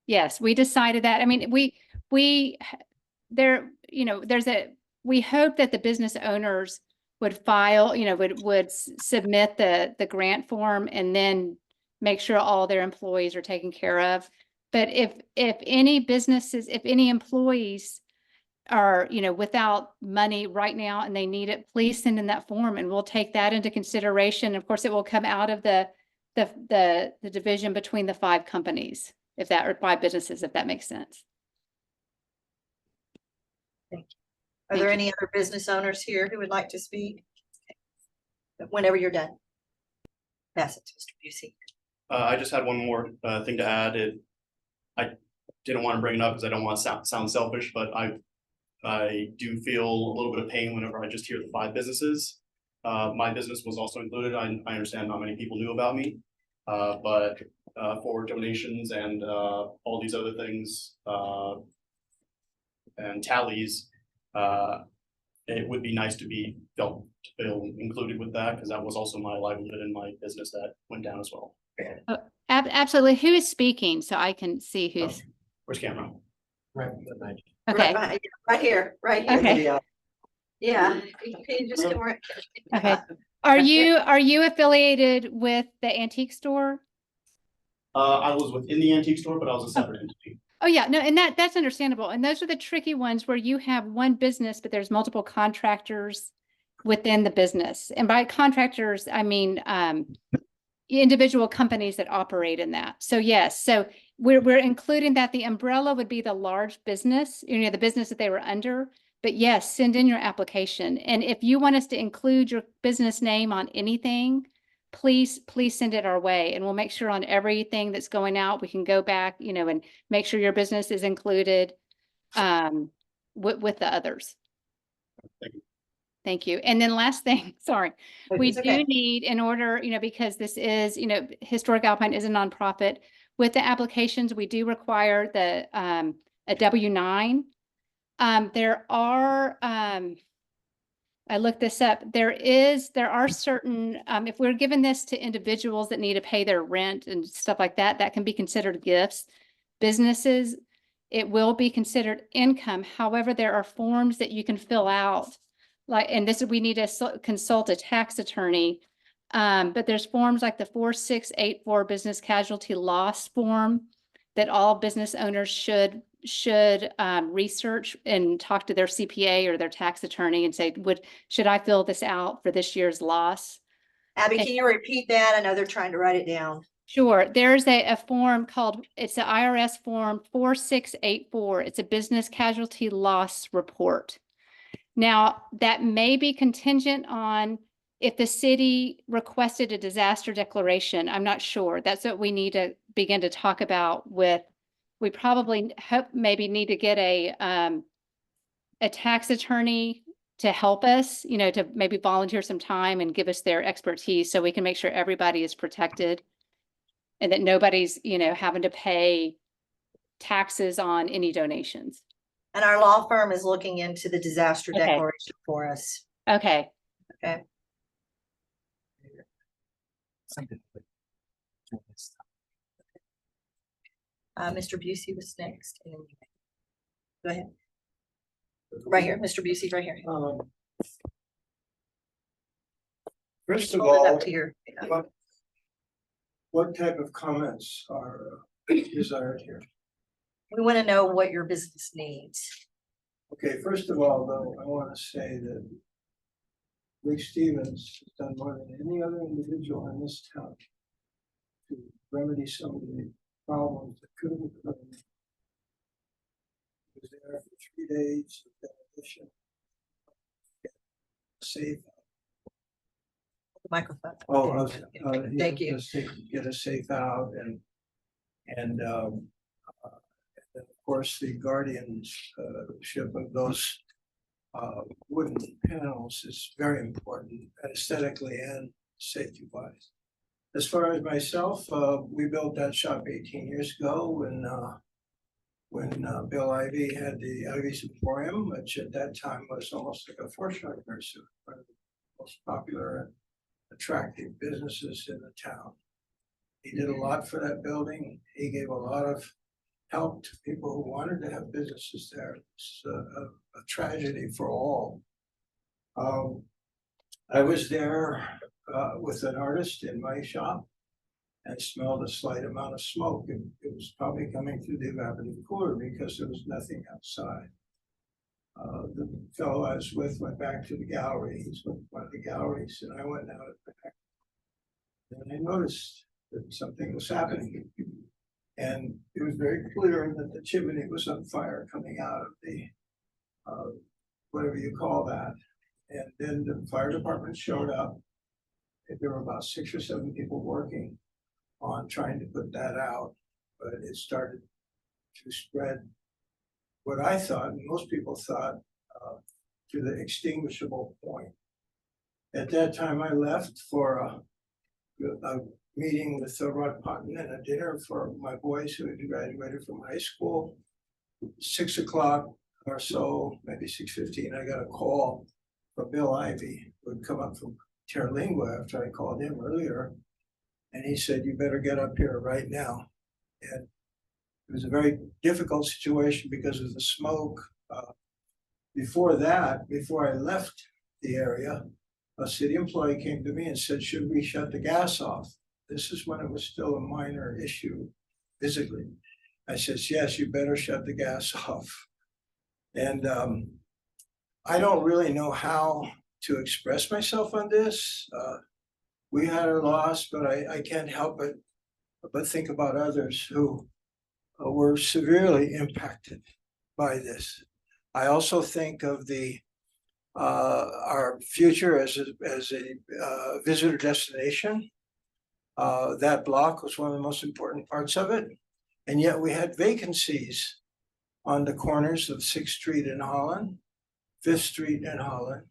Yes, we decided that. I mean, we hope that the business owners would file, would submit the grant form and then make sure all their employees are taken care of. But if any employees are, without money right now and they need it, please send in that form and we'll take that into consideration. Of course, it will come out of the division between the 5 companies, or 5 businesses, if that makes sense. Thank you. Are there any other business owners here who would like to speak? Whenever you're done. Pass it to Mr. Busey. I just had one more thing to add. I didn't want to bring it up because I don't want to sound selfish, but I do feel a little bit of pain whenever I just hear the 5 businesses. My business was also included. I understand not many people knew about me, but for donations and all these other things and tallies, it would be nice to feel included with that, because that was also my livelihood and my business that went down as well. Absolutely. Who is speaking so I can see who's? Where's camera? Right. Okay. Right here. Okay. Yeah. Can you just come right? Okay. Are you affiliated with the antique store? I was within the antique store, but I was a separate entity. Oh yeah, no, and that's understandable. And those are the tricky ones where you have one business, but there's multiple contractors within the business. And by contractors, I mean individual companies that operate in that. So yes, so we're including that. The umbrella would be the large business, the business that they were under. But yes, send in your application. And if you want us to include your business name on anything, please send it our way, and we'll make sure on everything that's going out, we can go back, and make sure your business is included with the others. Thank you. Thank you. And then last thing, sorry, we It's okay. do need, in order, because this is, Historic Alpine is a nonprofit. With the applications, we do require a W-9. There are, I looked this up. There are certain, if we're giving this to individuals that need to pay their rent and stuff like that, that can be considered gifts. Businesses, it will be considered income. However, there are forms that you can fill out, we need to consult a tax attorney. But there's forms like the 4684 business casualty loss form that all business owners should research and talk to their CPA or their tax attorney and say, should I fill this out for this year's loss? Abby, can you repeat that? I know they're trying to write it down. Sure. There's a form it's the IRS form 4684. It's a business casualty loss report. Now, that may be contingent on if the city requested a disaster declaration. I'm not sure. That's what we need to begin to talk about with. We probably maybe need to get a tax attorney to help us, to maybe volunteer some time and give us their expertise so we can make sure everybody is protected and that nobody's, having to pay taxes on any donations. And our law firm is looking into the disaster Okay. declaration for us. Okay. Okay. Something. Mr. Busey was next. And then you- Go ahead. Right here, Mr. Busey, right here. First of Hold it up all, to your- what type of comments are desired here? We want to know what your business needs. Okay, first of all, though, I want to say that Rick Stevens has done more than any other individual in this town to remedy some of the problems that could have occurred. He was there for 3 days of demolition. Safe. Microphone. Oh, Thank you. Get us safe out and of course, the guardianship of those wooden panels is very important aesthetically and safety wise. As far as myself, we built that shop 18 years ago when Bill Ivy had the Ivy's Emporium, which at that time was almost like a Fortune nursery, one of the most popular and attractive businesses in the town. He did a lot for that building. He gave a lot of help to people who wanted to have businesses there. It's a tragedy for all. I was there with an artist in my shop and smelled a slight amount of smoke. It was probably coming through the evaporative cooler because there was nothing outside. The fellow I was with went back to the gallery. He's with one of the galleries, and I went out back. And I noticed that something was happening. And it was very clear that the chimney was on fire coming out of the, whatever you call that. And then the fire department showed up. There were about 6 or 7 people working on trying to put that out, but it started to spread what I thought, and most people thought, to the extinguishable point. At that time, I left for a meeting with Rod Ponton and a dinner for my boys who had graduated from high school. 6 o'clock or so, maybe 6:15, I got a call from Bill Ivy, who had come up from Terlingua after I called him earlier. And he said, "You better get up here right now." And it was a very difficult situation because of the smoke. Before that, before I left the area, a city employee came to me and said, "Should we shut the gas off?" This is when it was still a minor issue physically. I said, "Yes, you better shut the gas off." And I don't really know how to express myself on this. We had our loss, but I can't help but think about others who were severely impacted by this. I also think of our future as a visitor destination. That block was one of the most important parts of it, and yet we had vacancies on the corners of 6th Street in Holland, 5th Street in Holland.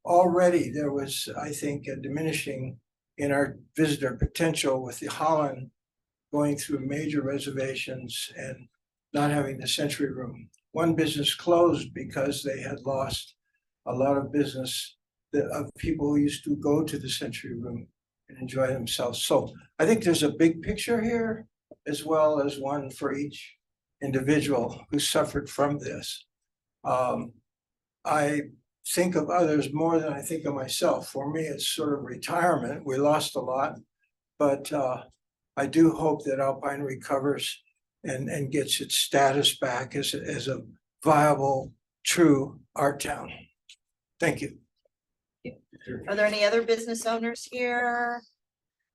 Already there was, I think, a diminishing in our visitor potential with the Holland going through major reservations and not having the Century Room. One business closed because they had lost a lot of business of people who used to go to the Century Room and enjoy themselves. So I think there's a big picture here, as well as one for each individual who suffered from this. I think of others more than I think of myself. For me, it's sort of retirement. We lost a lot, but I do hope that Alpine recovers and gets its status back as a viable, true art town. Thank you. Are there any other business owners here?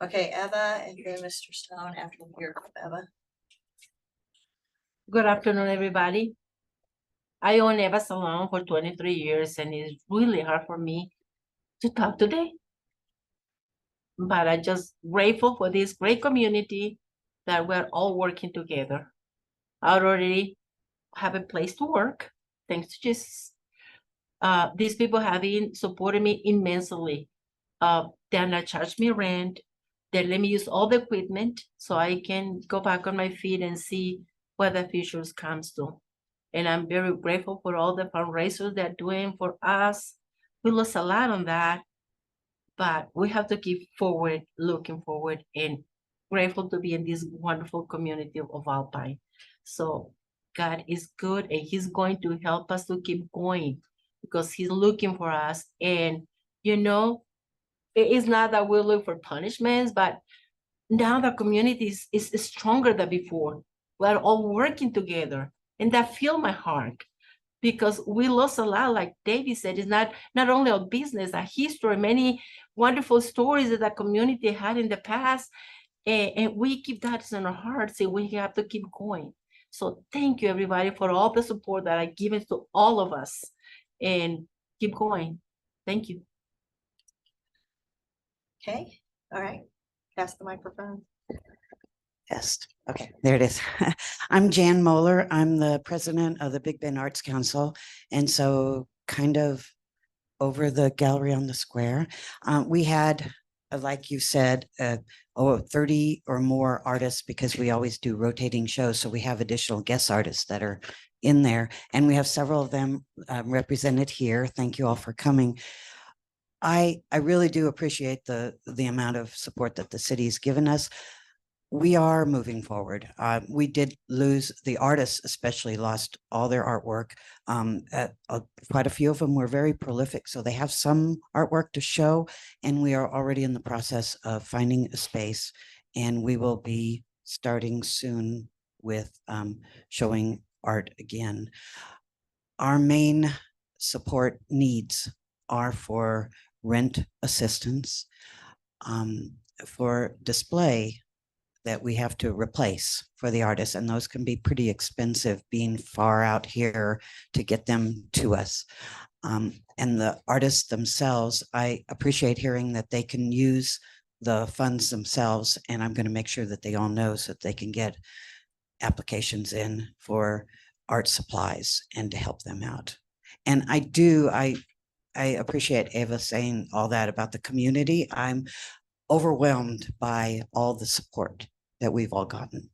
Okay, Eva, and then Mr. Stone after we hear from Eva. Good afternoon, everybody. I own Eva Salon for 23 years, and it's really hard for me to talk today. But I'm just grateful for this great community that we're all working together. I already have a place to work, thanks to Jesus. These people have been supporting me immensely. They're not charge me rent. They let me use all the equipment so I can go back on my feet and see what the future comes to. And I'm very grateful for all the fundraisers they're doing for us. We lost a lot on that, but we have to keep forward, looking forward, and grateful to be in this wonderful community of Alpine. So God is good, and He's going to help us to keep going because He's looking for us. And you know, it is not that we look for punishments, but now the community is stronger than before. We're all working together, and that filled my heart because we lost a lot. Like David said, it's not only a business, a history, many wonderful stories that the community had in the past, and we keep that in our hearts, and we have to keep going. So thank you, everybody, for all the support that I given to all of us, and keep going. Thank you. Okay, all right, pass the microphone. Yes, okay, there it is. I'm Jan Moeller. I'm the president of the Big Bend Arts Council. And so kind of over the gallery on the square, we had, like you said, 30 or more artists because we always do rotating shows. So we have additional guest artists that are in there, and we have several of them represented here. Thank you all for coming. I really do appreciate the amount of support that the city's given us. We are moving forward. We did lose, the artists especially lost all their artwork. Quite a few of them were very prolific, so they have some artwork to show, and we are already in the process of finding a space, and we will be starting soon with showing art again. Our main support needs are for rent assistance, for display that we have to replace for the artists, and those can be pretty expensive being far out here to get them to us. And the artists themselves, I appreciate hearing that they can use the funds themselves, and I'm going to make sure that they all know so that they can get applications in for art supplies and to help them out. And I appreciate Eva saying all that about the community. I'm overwhelmed by all the support that we've all gotten.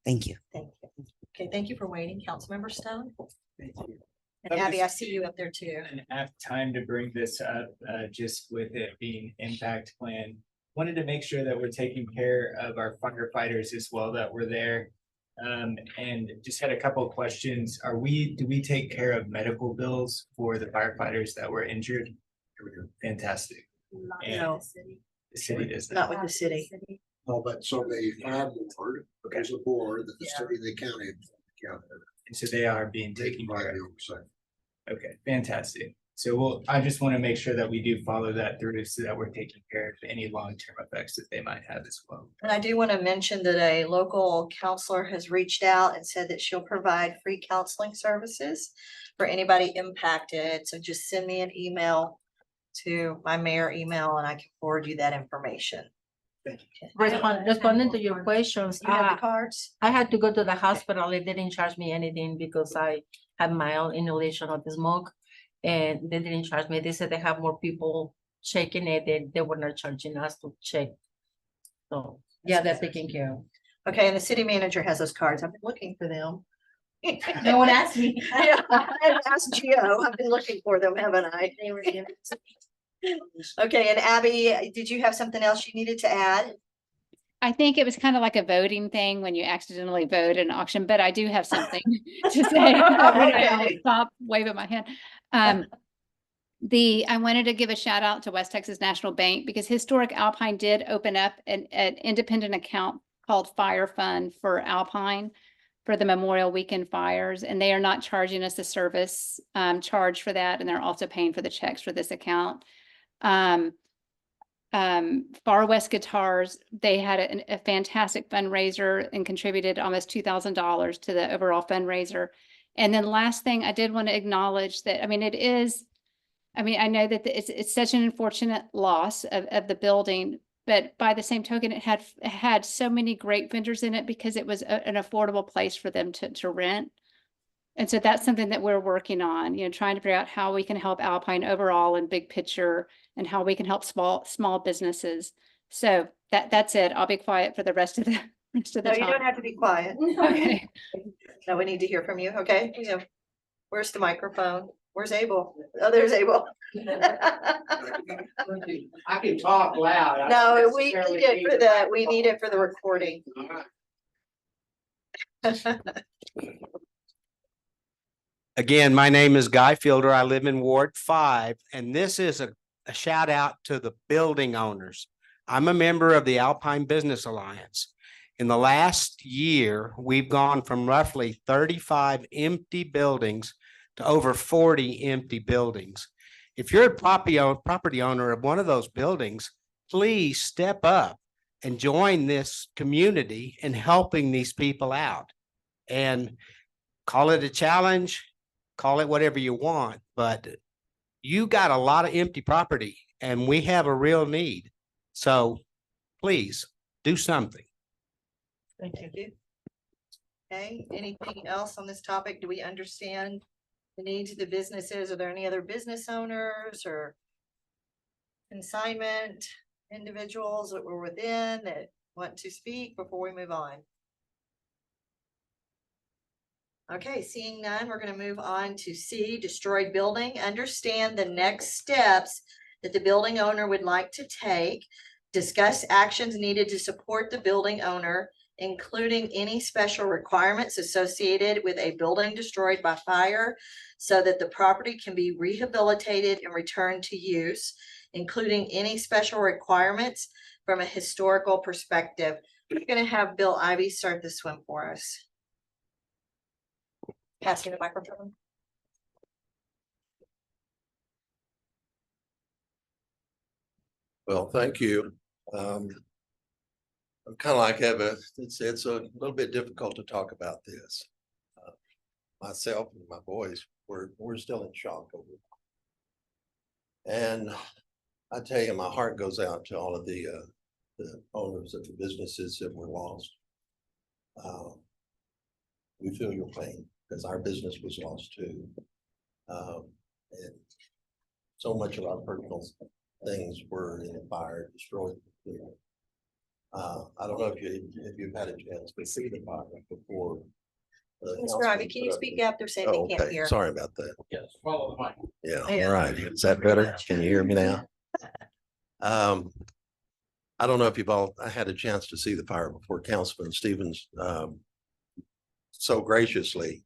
Thank you. Thank you. Okay, thank you for waiting, Councilmember Stone. Thank you. And Abby, I see you up there too. An apt time to bring this up, just with it being impact plan. Wanted to make sure that we're taking care of our firefighters as well that were there. And just had a couple of questions. Do we take care of medical bills for the firefighters that were injured? Fantastic. And No. the city does Not with the city. Oh, but so the fire board, there's a board that the Yeah. city, the county put together. And so they are being taken By care the of. oversight. Okay, fantastic. So I just want to make sure that we do follow that through so that we're taking care of any long-term effects that they might have as well. And I do want to mention that a local counselor has reached out and said that she'll provide free counseling services for anybody impacted. So just send me an email to my mayor email and I can forward you that information. Responding to your questions, You have the cards? I had to go to the hospital. They didn't charge me anything because I had mild inhalation of the smoke, and they didn't charge me. They said they have more people checking it. They were not charging us to check. So yeah, they're taken care of. Okay, and the city manager has those cards. I've been looking for them. No one asked me. I asked Gio. I've been looking for them, haven't I? They were given to me. Okay, and Abby, did you have something else you needed to add? I think it was kind of like a voting thing when you accidentally vote in an auction, but I do have something to say. I'll stop waving my hand. I wanted to give a shout out to West Texas National Bank because Historic Alpine did open up an independent account called Fire Fund for Alpine for the Memorial Weekend fires, and they are not charging us a service charge for that, and they're also paying for the checks for this account. Far West Guitars, they had a fantastic fundraiser and contributed almost $2,000 to the overall fundraiser. And then last thing, I did want to acknowledge that, I know that it's such an unfortunate loss of the building, but by the same token, it had so many great vendors in it because it was an affordable place for them to rent. And so that's something that we're working on, trying to figure out how we can help Alpine overall and big picture and how we can help small businesses. So that's it. I'll be quiet for the rest of the No, you don't time. have to be quiet. Okay. No, we need to hear from you. Okay, where's the microphone? Where's Abel? Oh, there's Abel. I can talk loud. No, we need it for the recording. Again, my name is Guy Fielder. I live in Ward 5, and this is a shout out to the building owners. I'm a member of the Alpine Business Alliance. In the last year, we've gone from roughly 35 empty buildings to over 40 empty buildings. If you're a property owner of one of those buildings, please step up and join this community in helping these people out. And call it a challenge, call it whatever you want, but you got a lot of empty property and we have a real need. So please do something. Thank you. Okay, anything else on this topic? Do we understand the needs of the businesses? Are there any other business owners or consignment individuals that were within that want to speak before we move on? Okay, seeing none, we're going to move on to C, destroyed building. Understand the next steps that the building owner would like to take. Discuss actions needed to support the building owner, including any special requirements associated with a building destroyed by fire so that the property can be rehabilitated and returned to use, including any special requirements from a historical perspective. We're going to have Bill Ivy start this one for us. Passing the microphone. Well, thank you. I'm kind of like it's a little bit difficult to talk about this. Myself and my boys, we're still in shock over it. And I tell you, my heart goes out to all of the owners of the businesses that were lost. We feel your pain because our business was lost too. And so much of our personal things were in a fire, destroyed. I don't know if you've had a chance to see the fire before. Mr. Ivy, can you speak up? They're saying they can't hear. Sorry about that. Yes, follow the mic. Yeah, all right. Is that better? Can you hear me now? I don't know if you've all had a chance to see the fire before. Councilman Stevens so graciously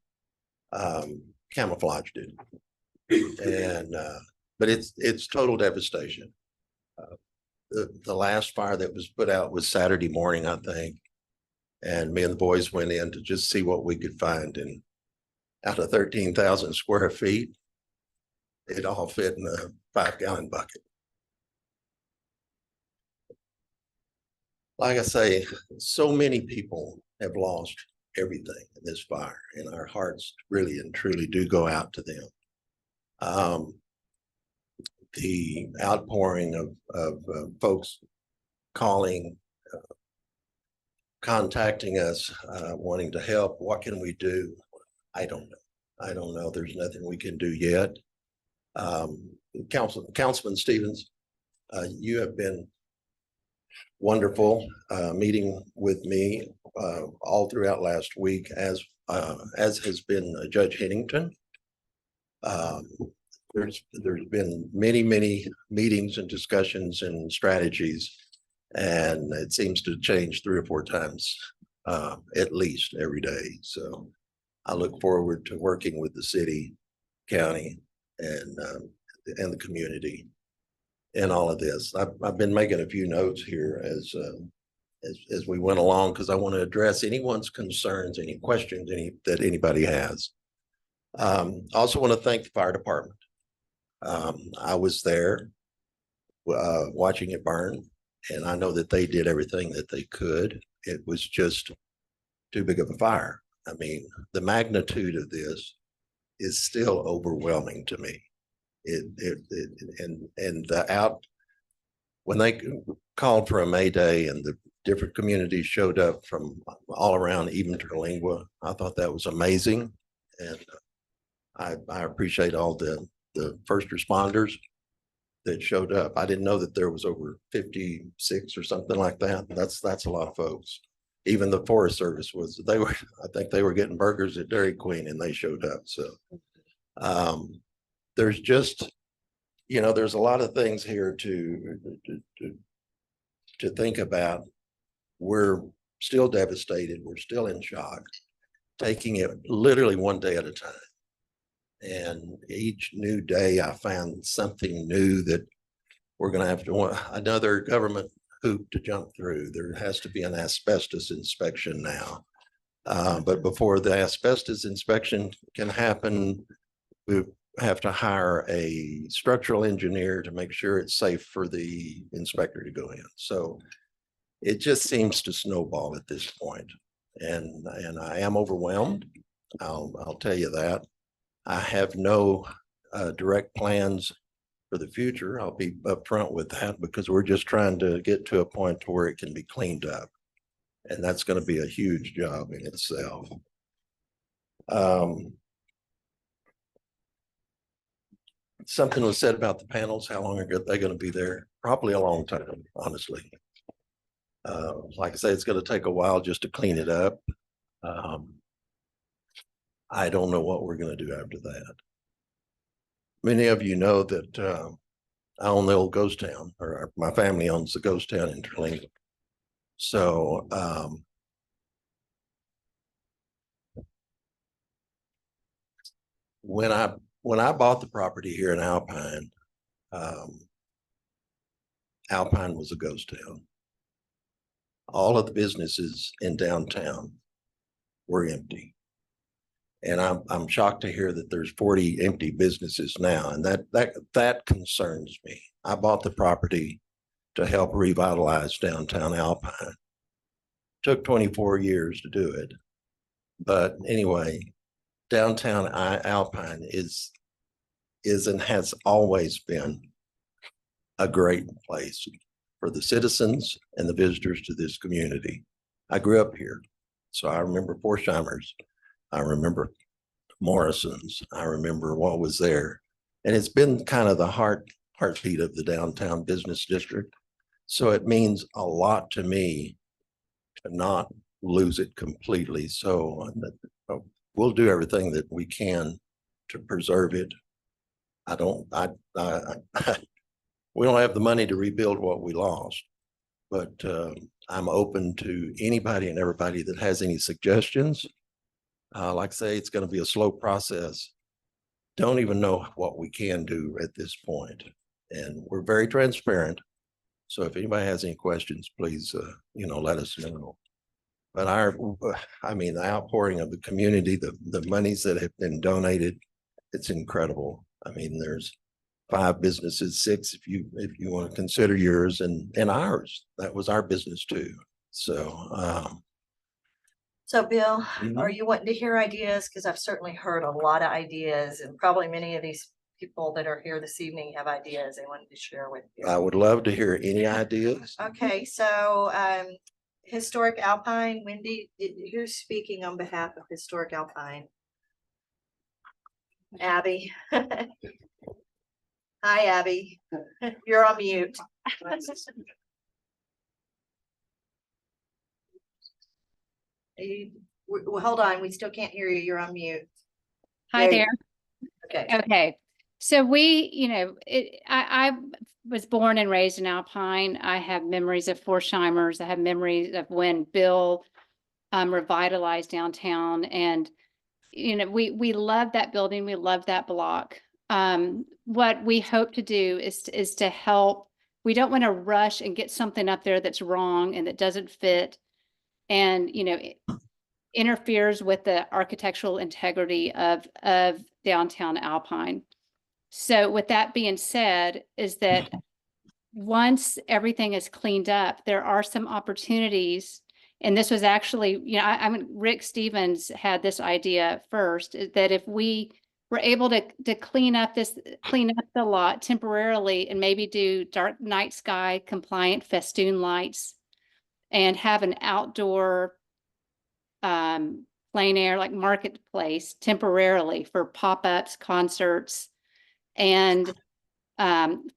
camouflaged it. And but it's total devastation. The last fire that was put out was Saturday morning, I think. And me and the boys went in to just see what we could find. And out of 13,000 square feet, it all fit in a 5-gallon bucket. Like I say, so many people have lost everything in this fire, and our hearts really and truly do go out to them. The outpouring of folks calling, contacting us, wanting to help. What can we do? I don't know. There's nothing we can do yet. Councilman Stevens, you have been wonderful meeting with me all throughout last week, as has been Judge Hennington. There's been many meetings and discussions and strategies, and it seems to change 3 or 4 times at least every day. So I look forward to working with the city, county, and the community in all of this. I've been making a few notes here as we went along, because I want to address anyone's concerns, any questions that anybody has. Also want to thank the fire department. I was there watching it burn, and I know that they did everything that they could. It was just too big of a fire. I mean, the magnitude of this is still overwhelming to me. When they called for a May Day and the different communities showed up from all around, even Terlingua, I thought that was amazing. And I appreciate all the first responders that showed up. I didn't know that there was over 56 or something like that. That's a lot of folks. even the Forest Service they were, I think they were getting burgers at Dairy Queen and they showed up. So there's just, there's a lot of things here to think about. We're still devastated. We're still in shock, taking it literally one day at a time. And each new day I found something new that we're going to have to, another government hoop to jump through. There has to be an asbestos inspection now. But before the asbestos inspection can happen, we have to hire a structural engineer to make sure it's safe for the inspector to go in. So it just seems to snowball at this point. And I am overwhelmed. I'll tell you that. I have no direct plans for the future. I'll be upfront with that because we're just trying to get to a point to where it can be cleaned up. And that's going to be a huge job in itself. Something was said about the panels. How long are they going to be there? Probably a long time, honestly. Like I say, it's going to take a while just to clean it up. I don't know what we're going to do after that. Many of you know that I own the old ghost town, or my family owns the ghost town in Terlingua. So when I bought the property here in Alpine, Alpine was a ghost town. All of the businesses in downtown were empty. And I'm shocked to hear that there's 40 empty businesses now, and that concerns me. I bought the property to help revitalize downtown Alpine. Took 24 years to do it, but anyway, downtown Alpine is and has always been a great place for the citizens and the visitors to this community. I grew up here, so I remember Forsheimers. I remember Morrison's. I remember what was there. And it's been kind of the heartbeat of the downtown business district. So it means a lot to me to not lose it completely. So we'll do everything that we can to preserve it. We don't have the money to rebuild what we lost, but I'm open to anybody and everybody that has any suggestions. Like I say, it's going to be a slow process. Don't even know what we can do at this point. And we're very transparent. So if anybody has any questions, please, let us know. But the outpouring of the community, the monies that have been donated, it's incredible. I mean, there's 5 businesses, 6 if you want to consider yours and ours. That was our business too. So So Bill, Mhm. are you wanting to hear ideas? Because I've certainly heard a lot of ideas, and probably many of these people that are here this evening have ideas they wanted to share with you. I would love to hear any ideas. Okay, so Historic Alpine, Wendy, who's speaking on behalf of Historic Alpine? Abby. Hi, Abby. You're on mute. Well, hold on, we still can't hear you. You're on mute. Hi There you- there. Okay. Okay. So I was born and raised in Alpine. I have memories of Forsheimers. I have memories of when Bill revitalized downtown, and we love that building. We love that block. What we hope to do is to help. We don't want to rush and get something up there that's wrong and that doesn't fit, and interferes with the architectural integrity of downtown Alpine. So with that being said, is that once everything is cleaned up, there are some opportunities. And this was actually, Rick Stevens had this idea first, is that if we were able to clean up the lot temporarily and maybe do dark night sky compliant festoon lights and have an outdoor plein air like marketplace temporarily for pop-ups, concerts, and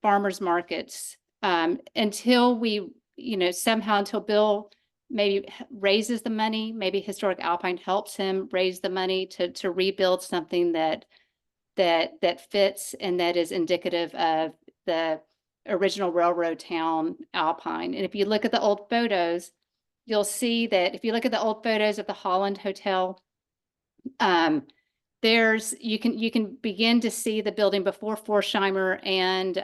farmers markets until we, until Bill maybe raises the money, maybe Historic Alpine helps him raise the money to rebuild something that fits and that is indicative of the original railroad town Alpine. And if you look at the old photos, you'll see that if you look at the old photos of the Holland Hotel, you can begin to see the building before Forsheimer and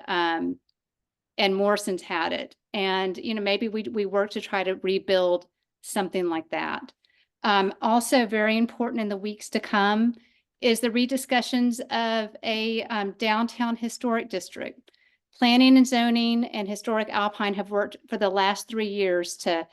Morrison's had it. And, you know, maybe we work to try to rebuild something like that. Also very important in the weeks to come is the rediscussions of a downtown historic district. Planning and zoning and Historic Alpine have worked for the last 3 years to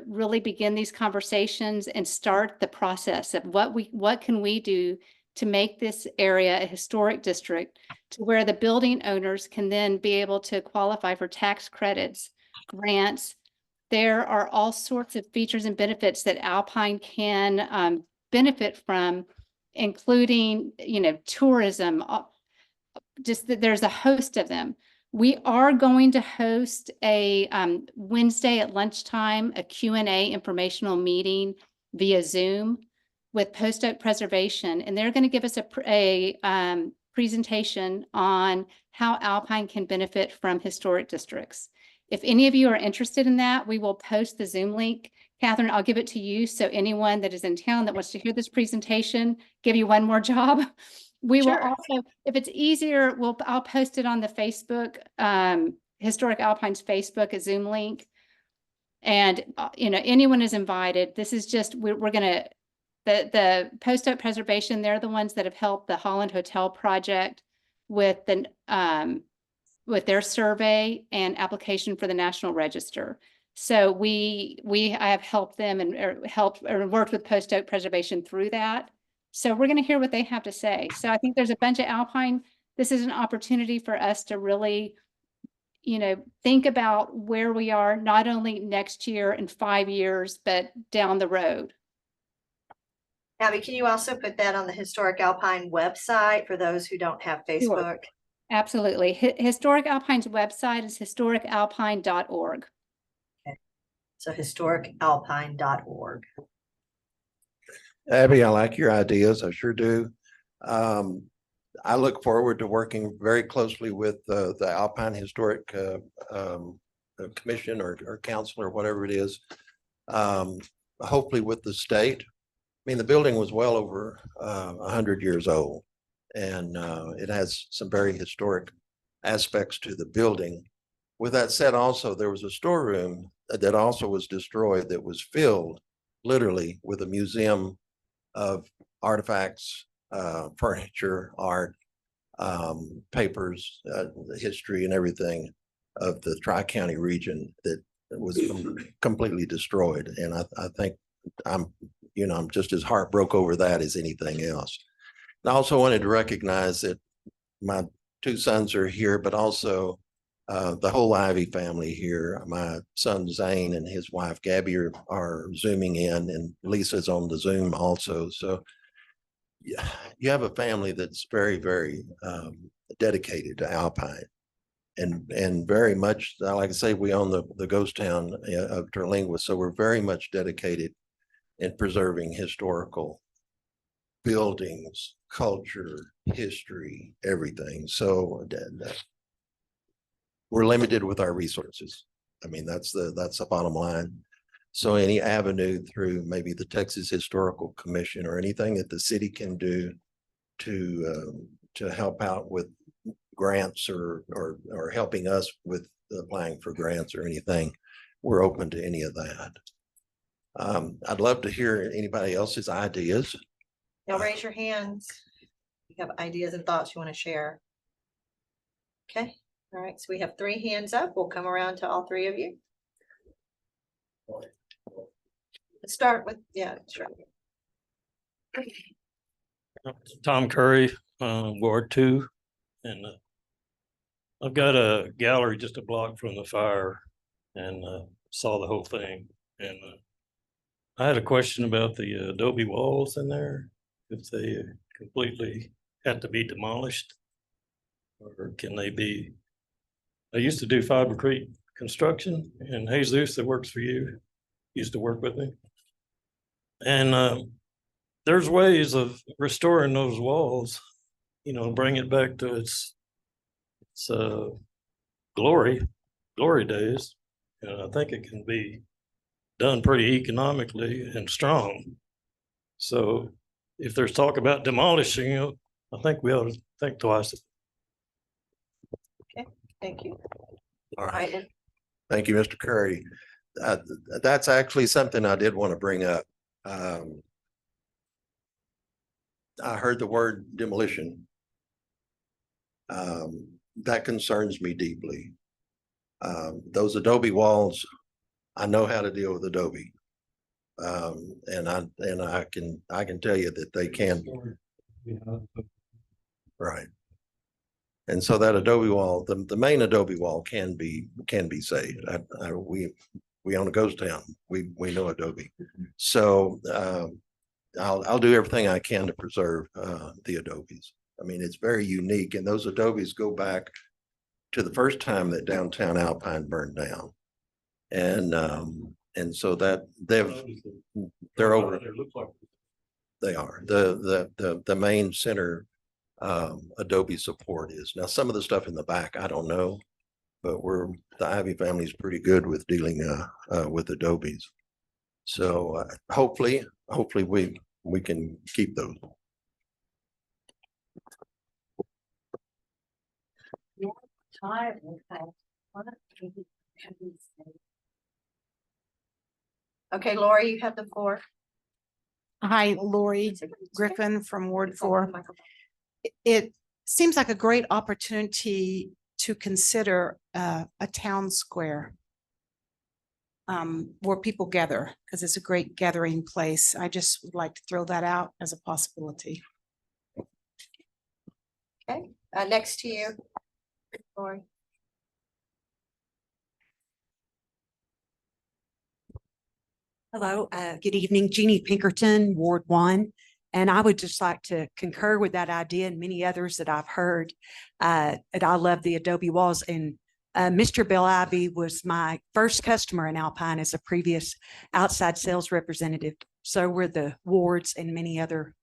really begin these conversations and start the process of what can we do to make this area a historic district, to where the building owners can then be able to qualify for tax credits, grants. There are all sorts of features and benefits that Alpine can benefit from, including, you know, tourism, just that there's a host of them. We are going to host a Wednesday at lunchtime, a Q&A informational meeting via Zoom with Post Oak Preservation, and they're going to give us a presentation on how Alpine can benefit from historic districts. If any of you are interested in that, we will post the Zoom link. Catherine, I'll give it to you. So anyone that is in town that wants to hear this presentation, give you one more job. We will also, if it's easier, I'll post it on the Facebook, Historic Alpine's Facebook, a Zoom link. And, you know, anyone is invited. This is just, we're going to, the Post Oak Preservation, they're the ones that have helped the Holland Hotel project with their survey and application for the National Register. So I have helped them and worked with Post Oak Preservation through that. So we're going to hear what they have to say. So I think there's a bunch of Alpine. This is an opportunity for us to really, you know, think about where we are, not only next year and 5 years, but down the road. Abby, can you also put that on the Historic Alpine website for those who don't have Facebook? Sure. Absolutely. Historic Alpine's website is historicalpine.org. Okay. So historicalpine.org. Abby, I like your ideas. I sure do. I look forward to working very closely with the Alpine Historic Commission or Council or whatever it is. Hopefully with the state. I mean, the building was well over 100 years old, and it has some very historic aspects to the building. With that said, also, there was a storeroom that also was destroyed that was filled literally with a museum of artifacts, furniture, art, papers, history and everything of the Tri-County region that was completely destroyed. And I think I'm just as heartbroken over that as anything else. And I also wanted to recognize that my 2 sons are here, but also the whole Ivy family here. My son Zane and his wife Gabby are zooming in, and Lisa's on the Zoom also. So yeah, you have a family that's very, very dedicated to Alpine, and very much, like I say, we own the ghost town of Terlingua, so we're very much dedicated in preserving historical buildings, culture, history, everything. So we're limited with our resources. I mean, that's the bottom line. So any avenue through maybe the Texas Historical Commission or anything that the city can do to help out with grants or helping us with applying for grants or anything, we're open to any of that. I'd love to hear anybody else's ideas. Y'all raise your hands. You have ideas and thoughts you want to share. Okay. All right. So we have 3 hands up. We'll come around to all 3 of you. Let's start with, sure. Tom Curry, Ward 2, and I've got a gallery just a block from the fire, and saw the whole thing. And I had a question about the adobe walls in there, if they completely had to be demolished, or can they be? I used to do fibercrete construction, and Jesus, that works for you. used to work with me. And there's ways of restoring those walls, you know, bring it back to its glory days. And I think it can be done pretty economically and strong. So if there's talk about demolishing it, I think we ought to think twice. Thank you. All right. Right. Thank you, Mr. Curry. That's actually something I did want to bring up. I heard the word demolition. That concerns me deeply. Those adobe walls, I know how to deal with adobe. And I can tell you that they can. Right. And so that adobe wall, the main adobe wall can be saved. We own a ghost town. We know adobe. So I'll do everything I can to preserve the adobes. I mean, it's very unique, and those adobes go back to the first time that downtown Alpine burned down. And so that they're over. They are the main center adobe support is. Now, some of the stuff in the back, I don't know, but the Ivy family is pretty good with dealing with adobes. So hopefully we can keep those. Okay, Lori, you have the floor. Hi, Lori Griffin from Ward 4. It seems like a great opportunity to consider a town square where people gather, because it's a great gathering place. I just would like to throw that out as a possibility. Okay, next to you, Lori. Hello, good evening, Jeannie Pinkerton, Ward 1. And I would just like to concur with that idea and many others that I've heard. And I love the adobe walls. And Mr. Bill Ivy was my first customer in Alpine as a previous outside sales representative. So were the Wards and many other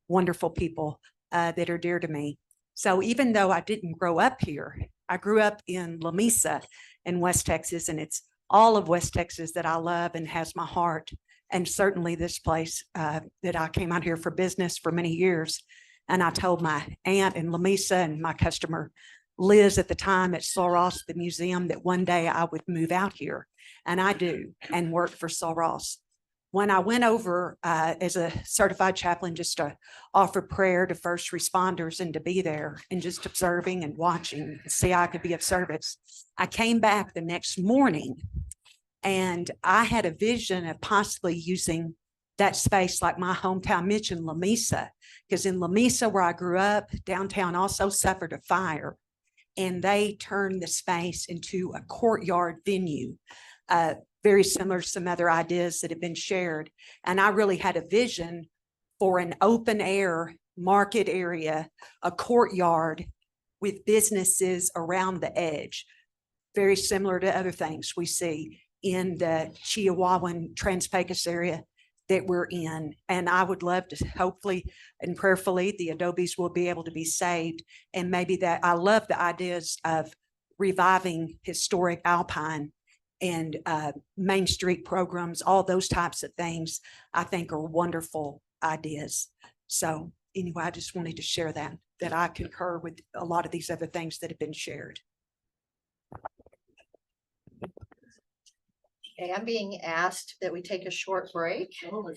wonderful people that are dear to me. So even though I didn't grow up here, I grew up in La Mesa in West Texas, and it's all of West Texas that I love and has my heart. And certainly this place that I came out here for business for many years. And I told my aunt in La Mesa and my customer Liz at the time at Soros, the museum, that one day I would move out here. And I do, and work for Soros. When I went over as a certified chaplain just to offer prayer to first responders and to be there and just observing and watching, see how I could be of service, I came back the next morning and I had a vision of possibly using that space like my hometown mentioned, La Mesa, because in La Mesa where I grew up, downtown also suffered a fire, and they turned the space into a courtyard venue. Very similar to some other ideas that have been shared. And I really had a vision for an open air market area, a courtyard with businesses around the edge, very similar to other things we see in the Chihuahuan Trans-Pecos area that we're in. And I would love to, hopefully and prayerfully, the adobes will be able to be saved. And maybe that, I love the ideas of reviving historic Alpine and Main Street programs, all those types of things, I think are wonderful ideas. So anyway, I just wanted to share that I concur with a lot of these other things that have been shared. Okay, I'm being asked that we take a short break. So,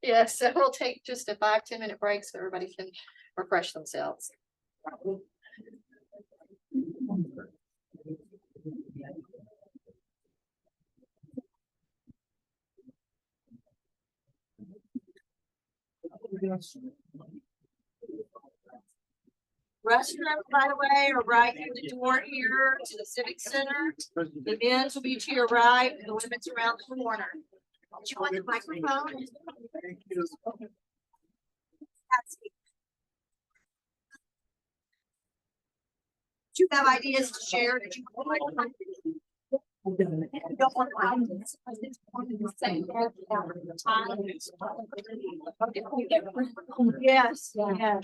yeah, so we'll take just a 5-10 minute break so everybody can refresh themselves. Restrooms, by the way, are right through the door here to the Civic Center. The men's will be to your right, and the women's around the corner. Do you want the microphone? Thank you. Do you have ideas to share? Did you want the microphone? Yes, yeah.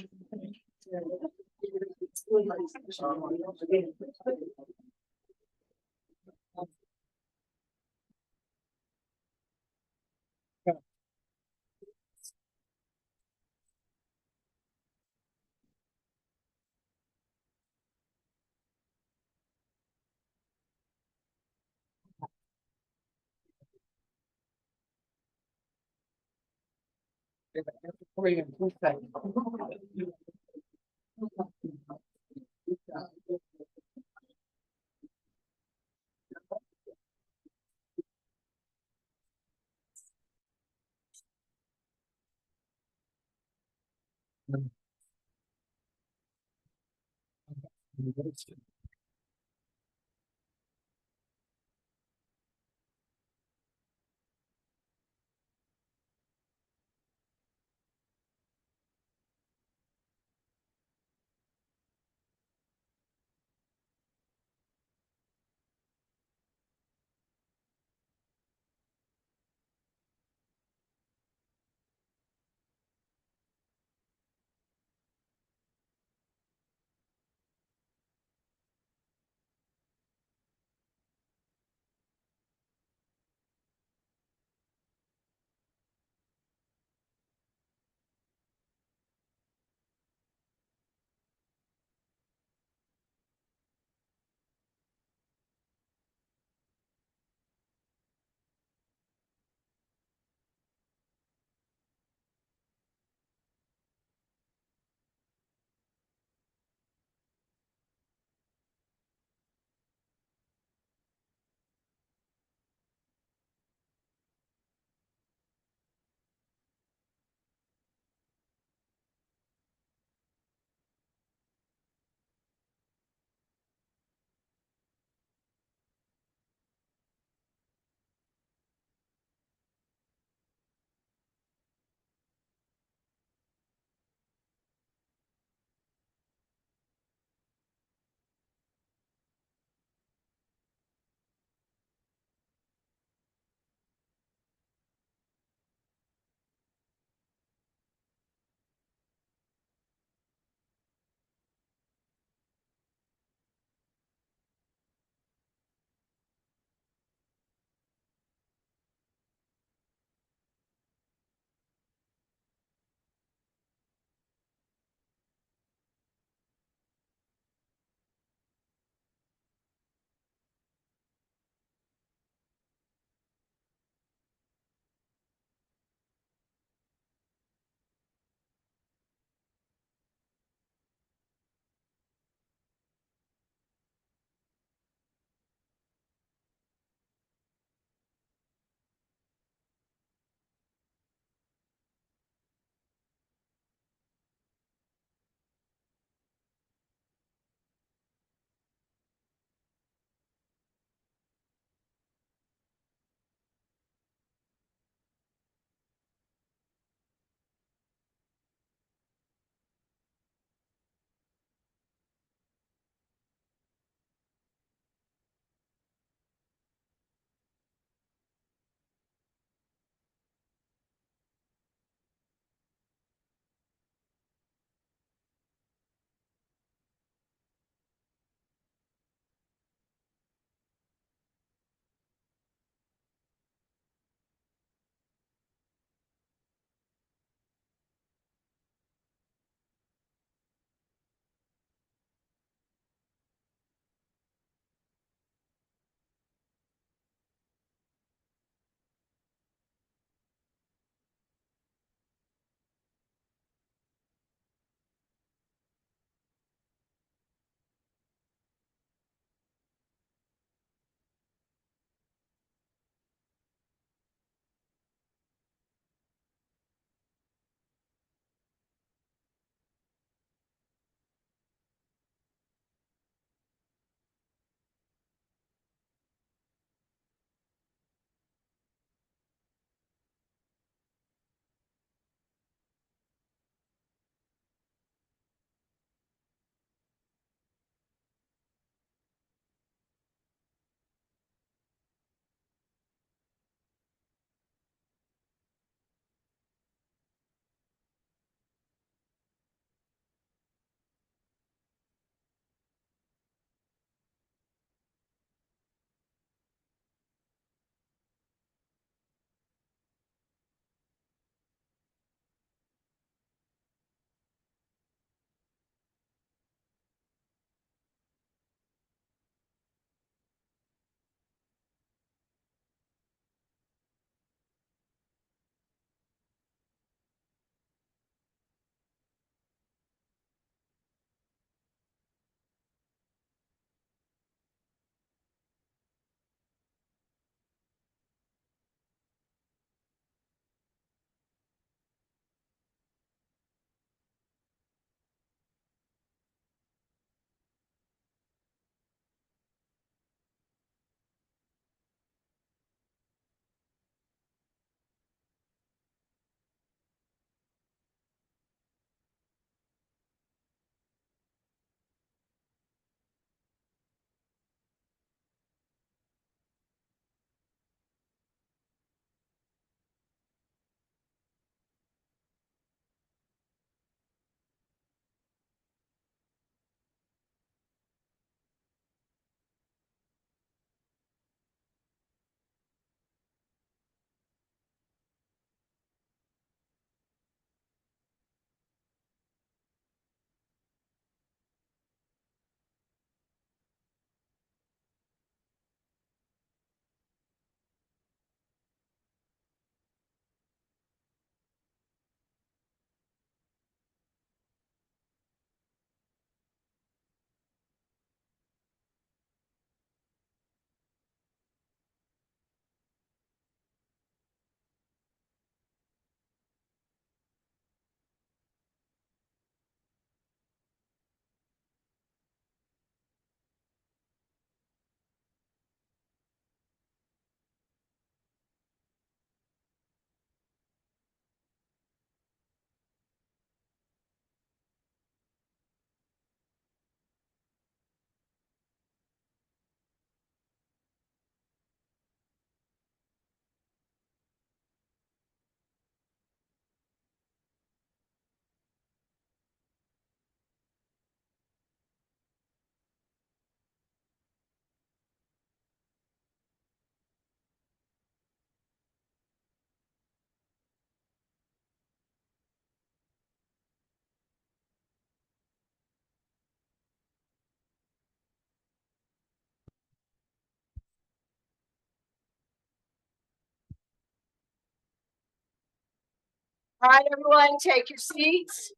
All right, everyone, take your seats.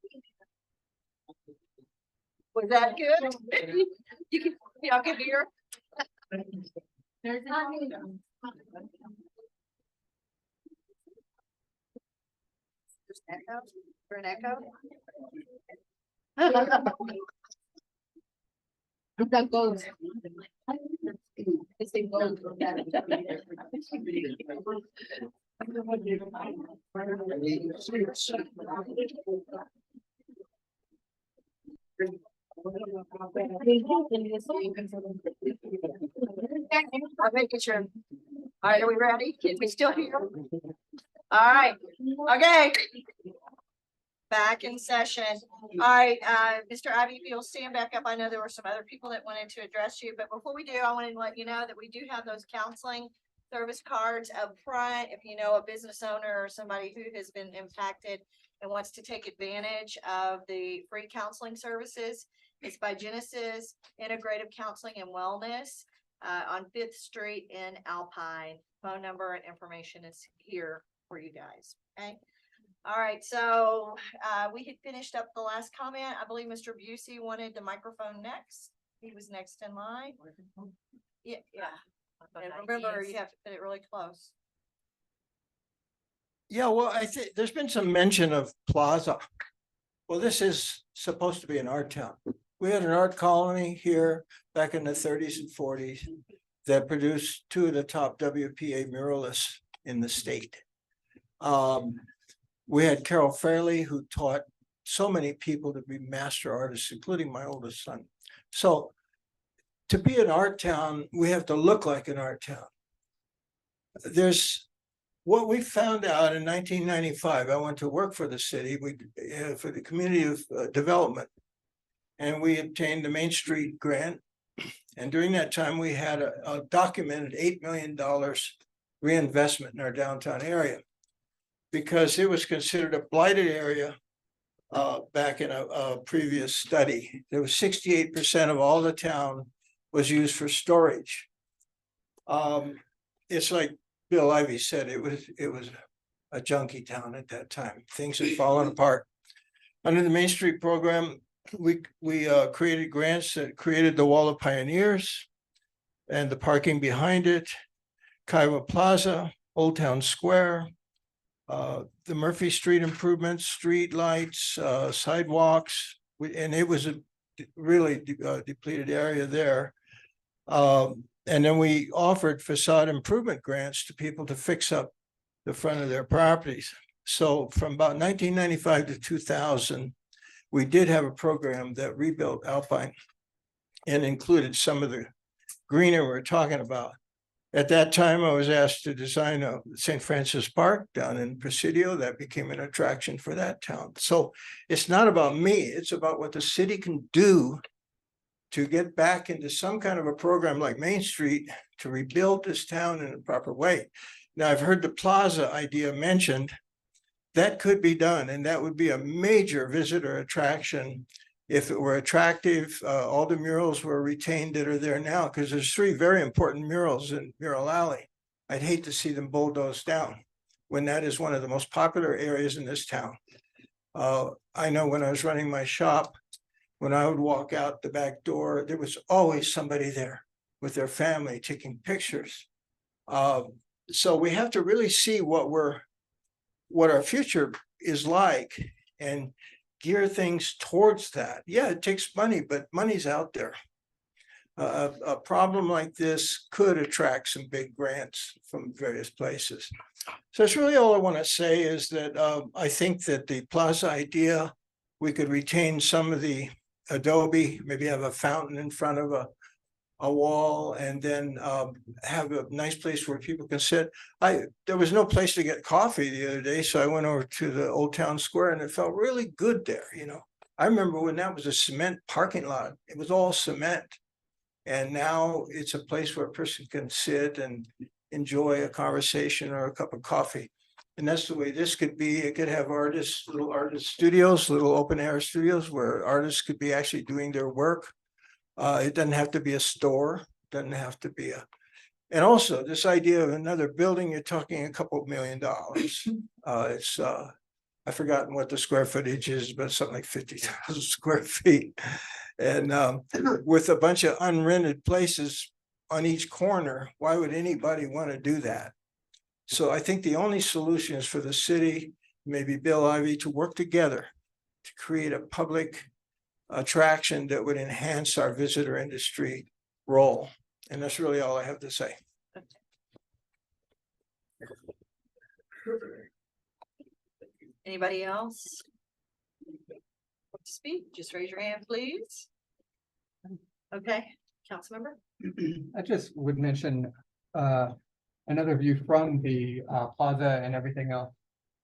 Was that good? You can, y'all can hear. There's Echo? For an echo? That goes. I'm making sure. All right, are we ready? Can we still hear? All right, okay. Back in session. All right, Mr. Ivy, if you'll stand back up. I know there were some other people that wanted to address you, but before we do, I wanted to let you know that we do have those counseling service cards up front. If you know a business owner or somebody who has been impacted and wants to take advantage of the free counseling services, it's by Genesis Integrative Counseling and Wellness on 5th Street in Alpine. Phone number and information is here for you guys, okay? All right, so we had finished up the last comment. I believe Mr. Busey wanted the microphone next. He was next in line. Yeah, yeah. And remember, you have to put it really close. Yeah, well, I think there's been some mention of Plaza. Well, this is supposed to be an art town. We had an art colony here back in the 30s and 40s that produced two of the top WPA muralists in the state. We had Carol Fairley, who taught so many people to be master artists, including my oldest son. So to be an art town, we have to look like an art town. There's what we found out in 1995. I went to work for the city, for the community of development, and we obtained the Main Street grant. And during that time, we had a documented $8 million reinvestment in our downtown area, because it was considered a blighted area back in a previous study. There was 68% of all the town was used for storage. It's like Bill Ivy said, it was a junkie town at that time. Things had fallen apart. Under the Main Street program, we created grants that created the Wall of Pioneers and the parking behind it, Kiowa Plaza, Old Town Square, the Murphy Street improvements, street lights, sidewalks, and it was a really depleted area there. And then we offered facade improvement grants to people to fix up the front of their properties. So from about 1995 to 2000, we did have a program that rebuilt Alpine and included some of the greenery we're talking about. At that time, I was asked to design a St. Francis Park down in Presidio. That became an attraction for that town. So it's not about me, it's about what the city can do to get back into some kind of a program like Main Street to rebuild this town in a proper way. Now, I've heard the Plaza idea mentioned. That could be done, and that would be a major visitor attraction if it were attractive. All the murals were retained that are there now, because there's 3 very important murals in Mural Alley. I'd hate to see them bulldozed down when that is one of the most popular areas in this town. I know when I was running my shop, when I would walk out the back door, there was always somebody there with their family taking pictures. So we have to really see what our future is like and gear things towards that. Yeah, it takes money, but money's out there. A problem like this could attract some big grants from various places. So that's really all I want to say, is that I think that the Plaza idea, we could retain some of the adobe, maybe have a fountain in front of a wall, and then have a nice place where people can sit. There was no place to get coffee the other day, so I went over to the Old Town Square, and it felt really good there, you know. I remember when that was a cement parking lot. It was all cement. And now it's a place where a person can sit and enjoy a conversation or a cup of coffee. And that's the way this could be. It could have artists, little artist studios, little open air studios where artists could be actually doing their work. It doesn't have to be a store, doesn't have to be and also this idea of another building, you're talking a couple $1 million. I've forgotten what the square footage is, but something like 50,000 square feet. And with a bunch of unrented places on each corner, why would anybody want to do that? So I think the only solution is for the city, maybe Bill Ivy, to work together to create a public attraction that would enhance our visitor industry role. And that's really all I have to say. Anybody else? Want to speak? Just raise your hand, please. Okay, council member. I just would mention another view from the plaza and everything else.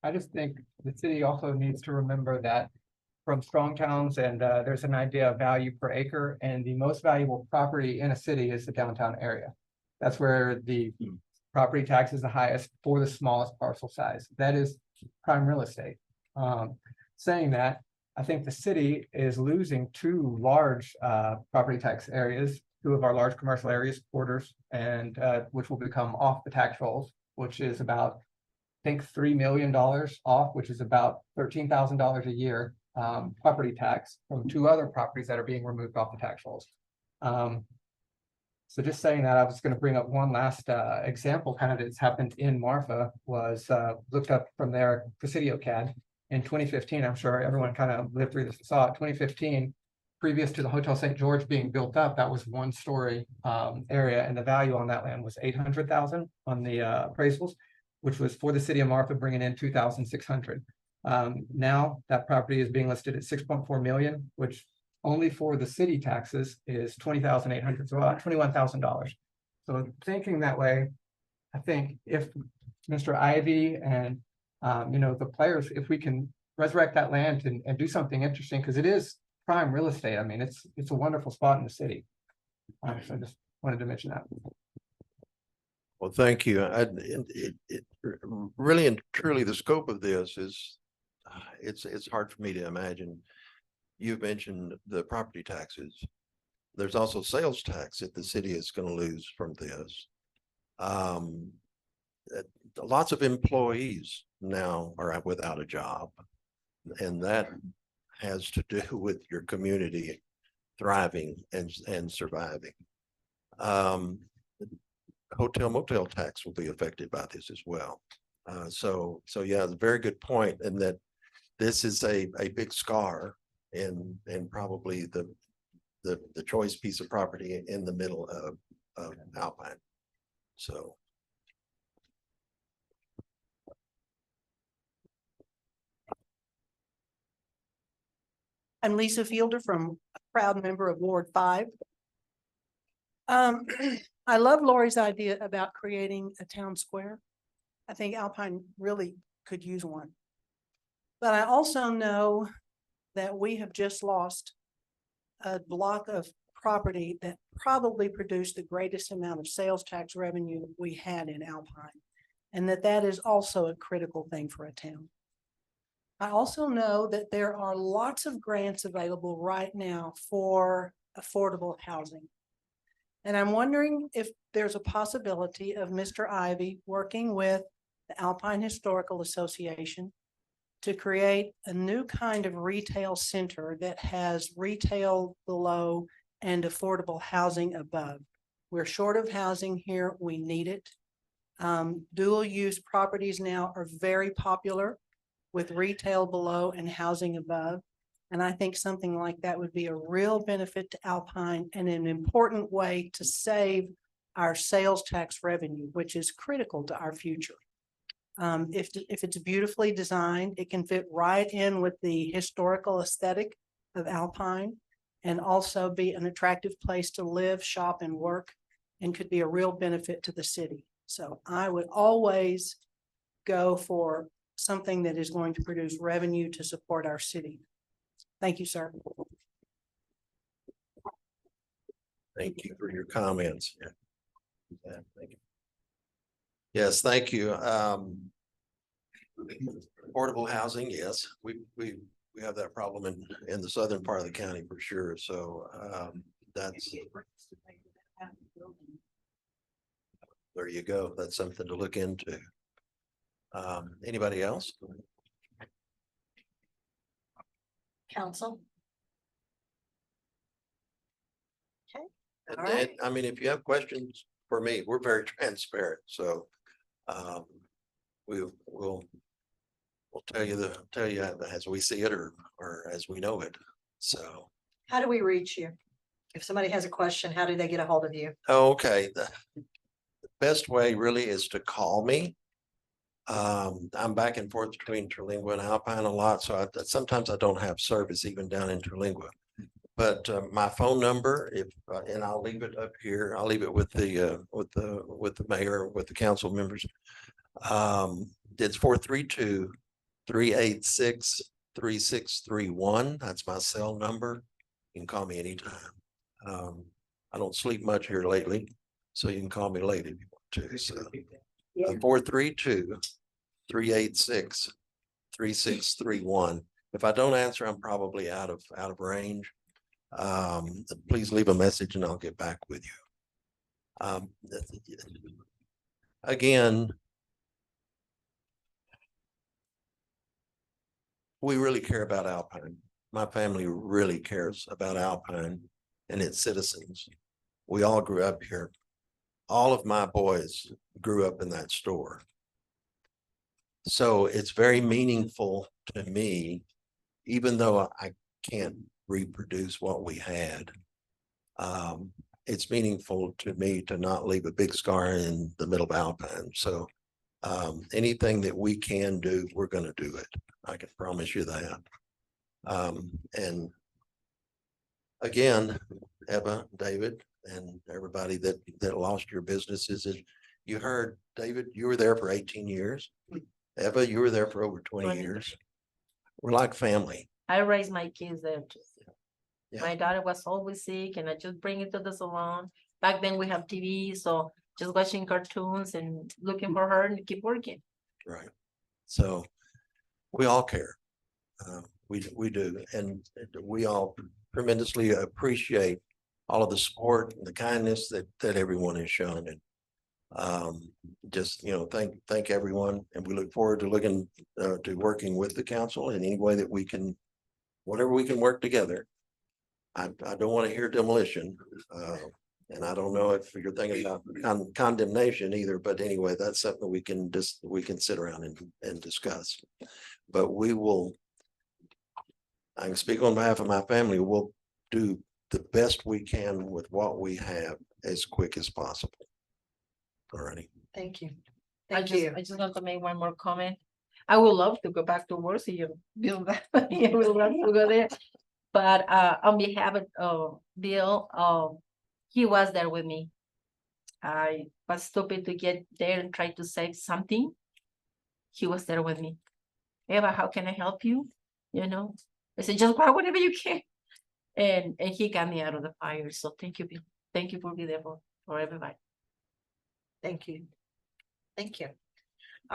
I just think the city also needs to remember that from strong towns and there's an idea of value per acre, and the most valuable property in a city is the downtown area. That's where the property tax is the highest for the smallest parcel size. That is prime real estate. Saying that, I think the city is losing two large property tax areas, two of our large commercial areas, quarters, and which will become off the tax rolls, which is about, I think, $3 million off, which is about $13,000 a year property tax from two other properties that are being removed off the tax rolls. So just saying that, I was going to bring up one last example, kind of that's happened in Marfa, was looked up from their Presidio CAD in 2015. I'm sure everyone kind of lived through this and saw it. 2015, previous to the Hotel St. George being built up, that was one story area, and the value on that land was $800,000 on the appraisals, which was for the city of Marfa bringing in $2,600. Now that property is being listed at 6.4 million, which only for the city taxes is $20,800, so about $21,000. So thinking that way, I think if Mr. Ivy and the players, if we can resurrect that land and do something interesting, because it is prime real estate. I mean, it's a wonderful spot in the city. So I just wanted to mention that. Well, thank you. Really and truly, the scope of this is, it's hard for me to imagine. You've mentioned the property taxes. There's also sales tax that the city is going to lose from this. Lots of employees now are without a job, and that has to do with your community thriving and surviving. Hotel motel tax will be affected by this as well. So yeah, it's a very good point, and that this is a big scar and probably the choice piece of property in the middle of Alpine. So. I'm Lisa Fielder, from a proud member of Ward 5. I love Lori's idea about creating a town square. I think Alpine really could use one. But I also know that we have just lost a block of property that probably produced the greatest amount of sales tax revenue we had in Alpine, and that is also a critical thing for a town. I also know that there are lots of grants available right now for affordable housing. And I'm wondering if there's a possibility of Mr. Ivy working with the Alpine Historical Association to create a new kind of retail center that has retail below and affordable housing above. We're short of housing here. We need it. Dual use properties now are very popular, with retail below and housing above. And I think something like that would be a real benefit to Alpine and an important way to save our sales tax revenue, which is critical to our future. If it's beautifully designed, it can fit right in with the historical aesthetic of Alpine and also be an attractive place to live, shop, and work, and could be a real benefit to the city. So I would always go for something that is going to produce revenue to support our city. Thank you, sir. Thank you for your comments. Yeah, thank you. Yes, thank you. Affordable housing, yes, we have that problem in the southern part of the county for sure. So that's, there you go. That's something to look into. Anybody else? Council? Okay, And all right. I mean, if you have questions for me, we're very transparent, so we'll tell you as we see it or as we know it. So, How do we reach you? If somebody has a question, how do they get a hold of you? okay, the best way really is to call me. I'm back and forth between Terlingua and Alpine a lot, so sometimes I don't have service even down in Terlingua. But my phone number, and I'll leave it up here. I'll leave it with the mayor, with the council members. It's 432-386-3631. That's my cell number. You can call me anytime. I don't sleep much here lately, so you can call me late if you want to. So 432-386-3631. If I don't answer, I'm probably out of range. Please leave a message and I'll get back with you. Again, we really care about Alpine. My family really cares about Alpine and its citizens. We all grew up here. All of my boys grew up in that store. So it's very meaningful to me, even though I can't reproduce what we had. It's meaningful to me to not leave a big scar in the middle of Alpine. So anything that we can do, we're going to do it. I can promise you that. And again, Eva, David, and everybody that lost your businesses, you heard, David, you were there for 18 years. Eva, you were there for over 20 years. We're like family. I raised my kids there too. Yeah. My daughter was always sick and I just bring it to the salon. Back then we have TV, so just watching cartoons and looking for her and keep working. Right. So we all care. We do. And we all tremendously appreciate all of the support and the kindness that everyone has shown. And just, thank everyone. And we look forward to to working with the council in any way that we can, whatever we can work together. I don't want to hear demolition. And I don't know if you're thinking about condemnation either, but anyway, that's something we can sit around and discuss. But I can speak on behalf of my family. We'll do the best we can with what we have as quick as possible. All righty. Thank you. I just want to make one more comment. I would love to go back to work, so you Bill, I would love to go there. But on behalf of Bill, he was there with me. I was stupid to get there and try to save something. He was there with me. Eva, how can I help you? I said, just buy whatever you can. And he got me out of the fire. So thank you, Bill. Thank you for being there for everybody. Thank you. Thank you.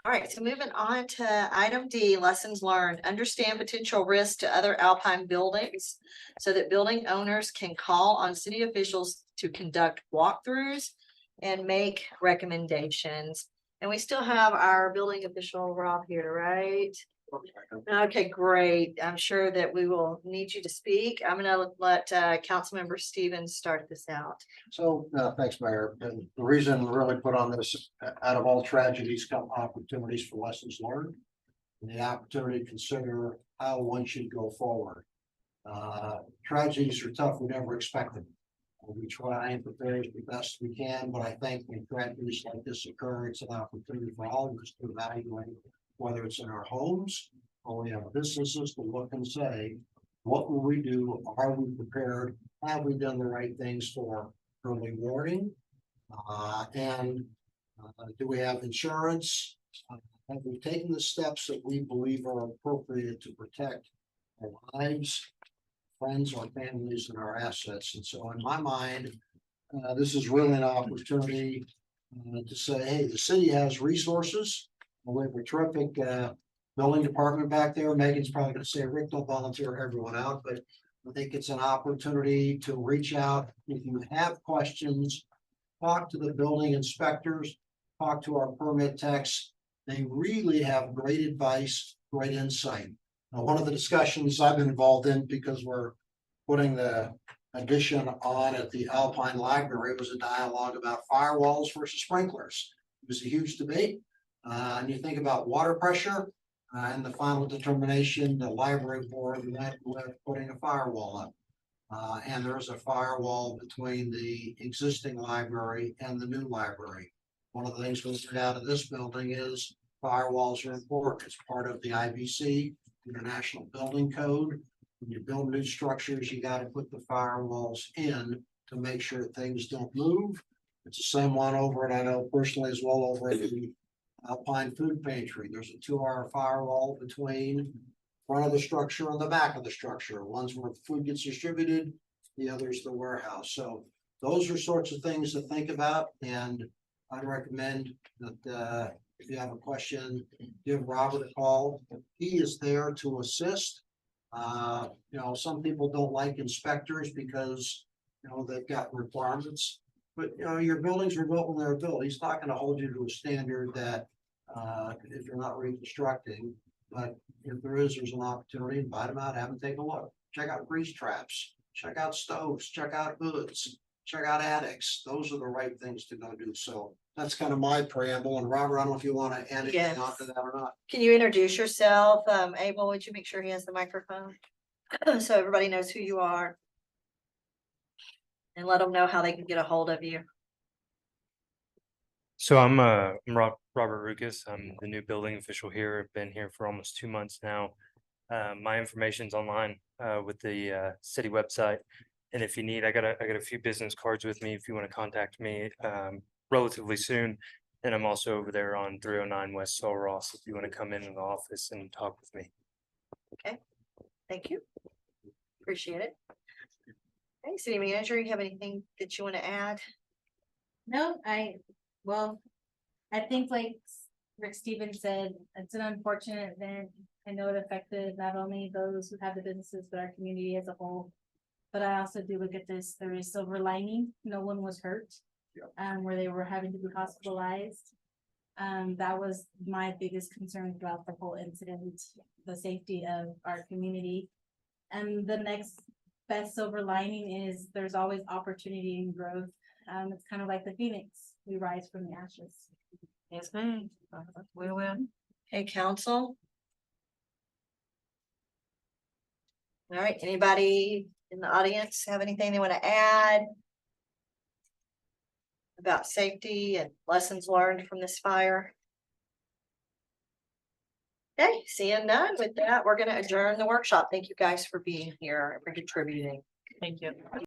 All right, so moving on to item D, lessons learned. Understand potential risks to other Alpine buildings so that building owners can call on city officials to conduct walkthroughs and make recommendations. And we still have our building official, Rob, here, right? Okay, great. I'm sure that we will need you to speak. I'm gonna let Councilmember Stevens start this out. So, thanks, Mayor. And the reason we really put on this, out of all tragedies come opportunities for lessons learned. And the opportunity to consider how one should go forward. Tragedies are tough. We never expect them. We try and prepare as best we can, but I think when tragedies like this occur, it's an opportunity for all of us to evaluate whether it's in our homes or we have businesses to look and say, what will we do? Are we prepared? Have we done the right things for early warning? And do we have insurance? Have we taken the steps that we believe are appropriate to protect our lives, friends, our families, and our assets? And so in my mind, this is really an opportunity to say, hey, the city has resources. We have a terrific building department back there. Megan's probably going to say, Rick, don't volunteer everyone out, but I think it's an opportunity to reach out. If you have questions, talk to the building inspectors, talk to our permit techs. They really have great advice, great insight. One of the discussions I've been involved in, because we're putting the addition on at the Alpine Library, was a dialogue about firewalls versus sprinklers. It was a huge debate. And you think about water pressure, and the final determination, the library board went with putting a firewall up. And there's a firewall between the existing library and the new library. One of the things we figured out of this building is firewalls are important. It's part of the IBC, International Building Code. When you build new structures, you got to put the firewalls in to make sure things don't move. It's the same one over, and I know personally as well, over at the Alpine Food Pantry. There's a 2-hour firewall between front of the structure and the back of the structure. One's where the food gets distributed, the other's the warehouse. So those are sorts of things to think about, and I'd recommend that if you have a question, give Robert a call. He is there to assist. You know, some people don't like inspectors because, you know, they've got requirements. But, you know, your buildings were built when they were built. He's not gonna hold you to a standard that if you're not reconstructing. But if there is, there's an opportunity, invite them out, have them take a look. Check out grease traps, check out stoves, check out hoods, check out attics. Those are the right things to go do. So that's kind of my preamble. And Robert, I don't know if you want to add anything Yes. on to that or not. Can you introduce yourself? Abel, would you make sure he has the microphone? So everybody knows who you are. And let them know how they can get a hold of you. So I'm Robert Ruckus. I'm the new building official here. I've been here for almost 2 months now. My information's online with the city website. And if you need, I got a few business cards with me if you want to contact me relatively soon. And I'm also over there on 309 West Sul Ross if you want to come in the office and talk with me. Okay, thank you. Appreciate it. Okay, city manager, you have anything that you want to add? No, well, I think like Rick Stevens said, it's an unfortunate event. I know it affected not only those who have the businesses, but our community as a whole. But I also do look at this, there is silver lining. No one was hurt. Where they were having to be hospitalized. That was my biggest concern throughout the whole incident, the safety of our community. And the next best silver lining is there's always opportunity and growth. It's kind of like the phoenix, we rise from the ashes. Yes, ma'am. We will. Hey, council. All right, anybody in the audience have anything they want to add about safety and lessons learned from this fire? Okay, seeing none, with that, we're going to adjourn the workshop. Thank you guys for being here and for contributing. Thank you.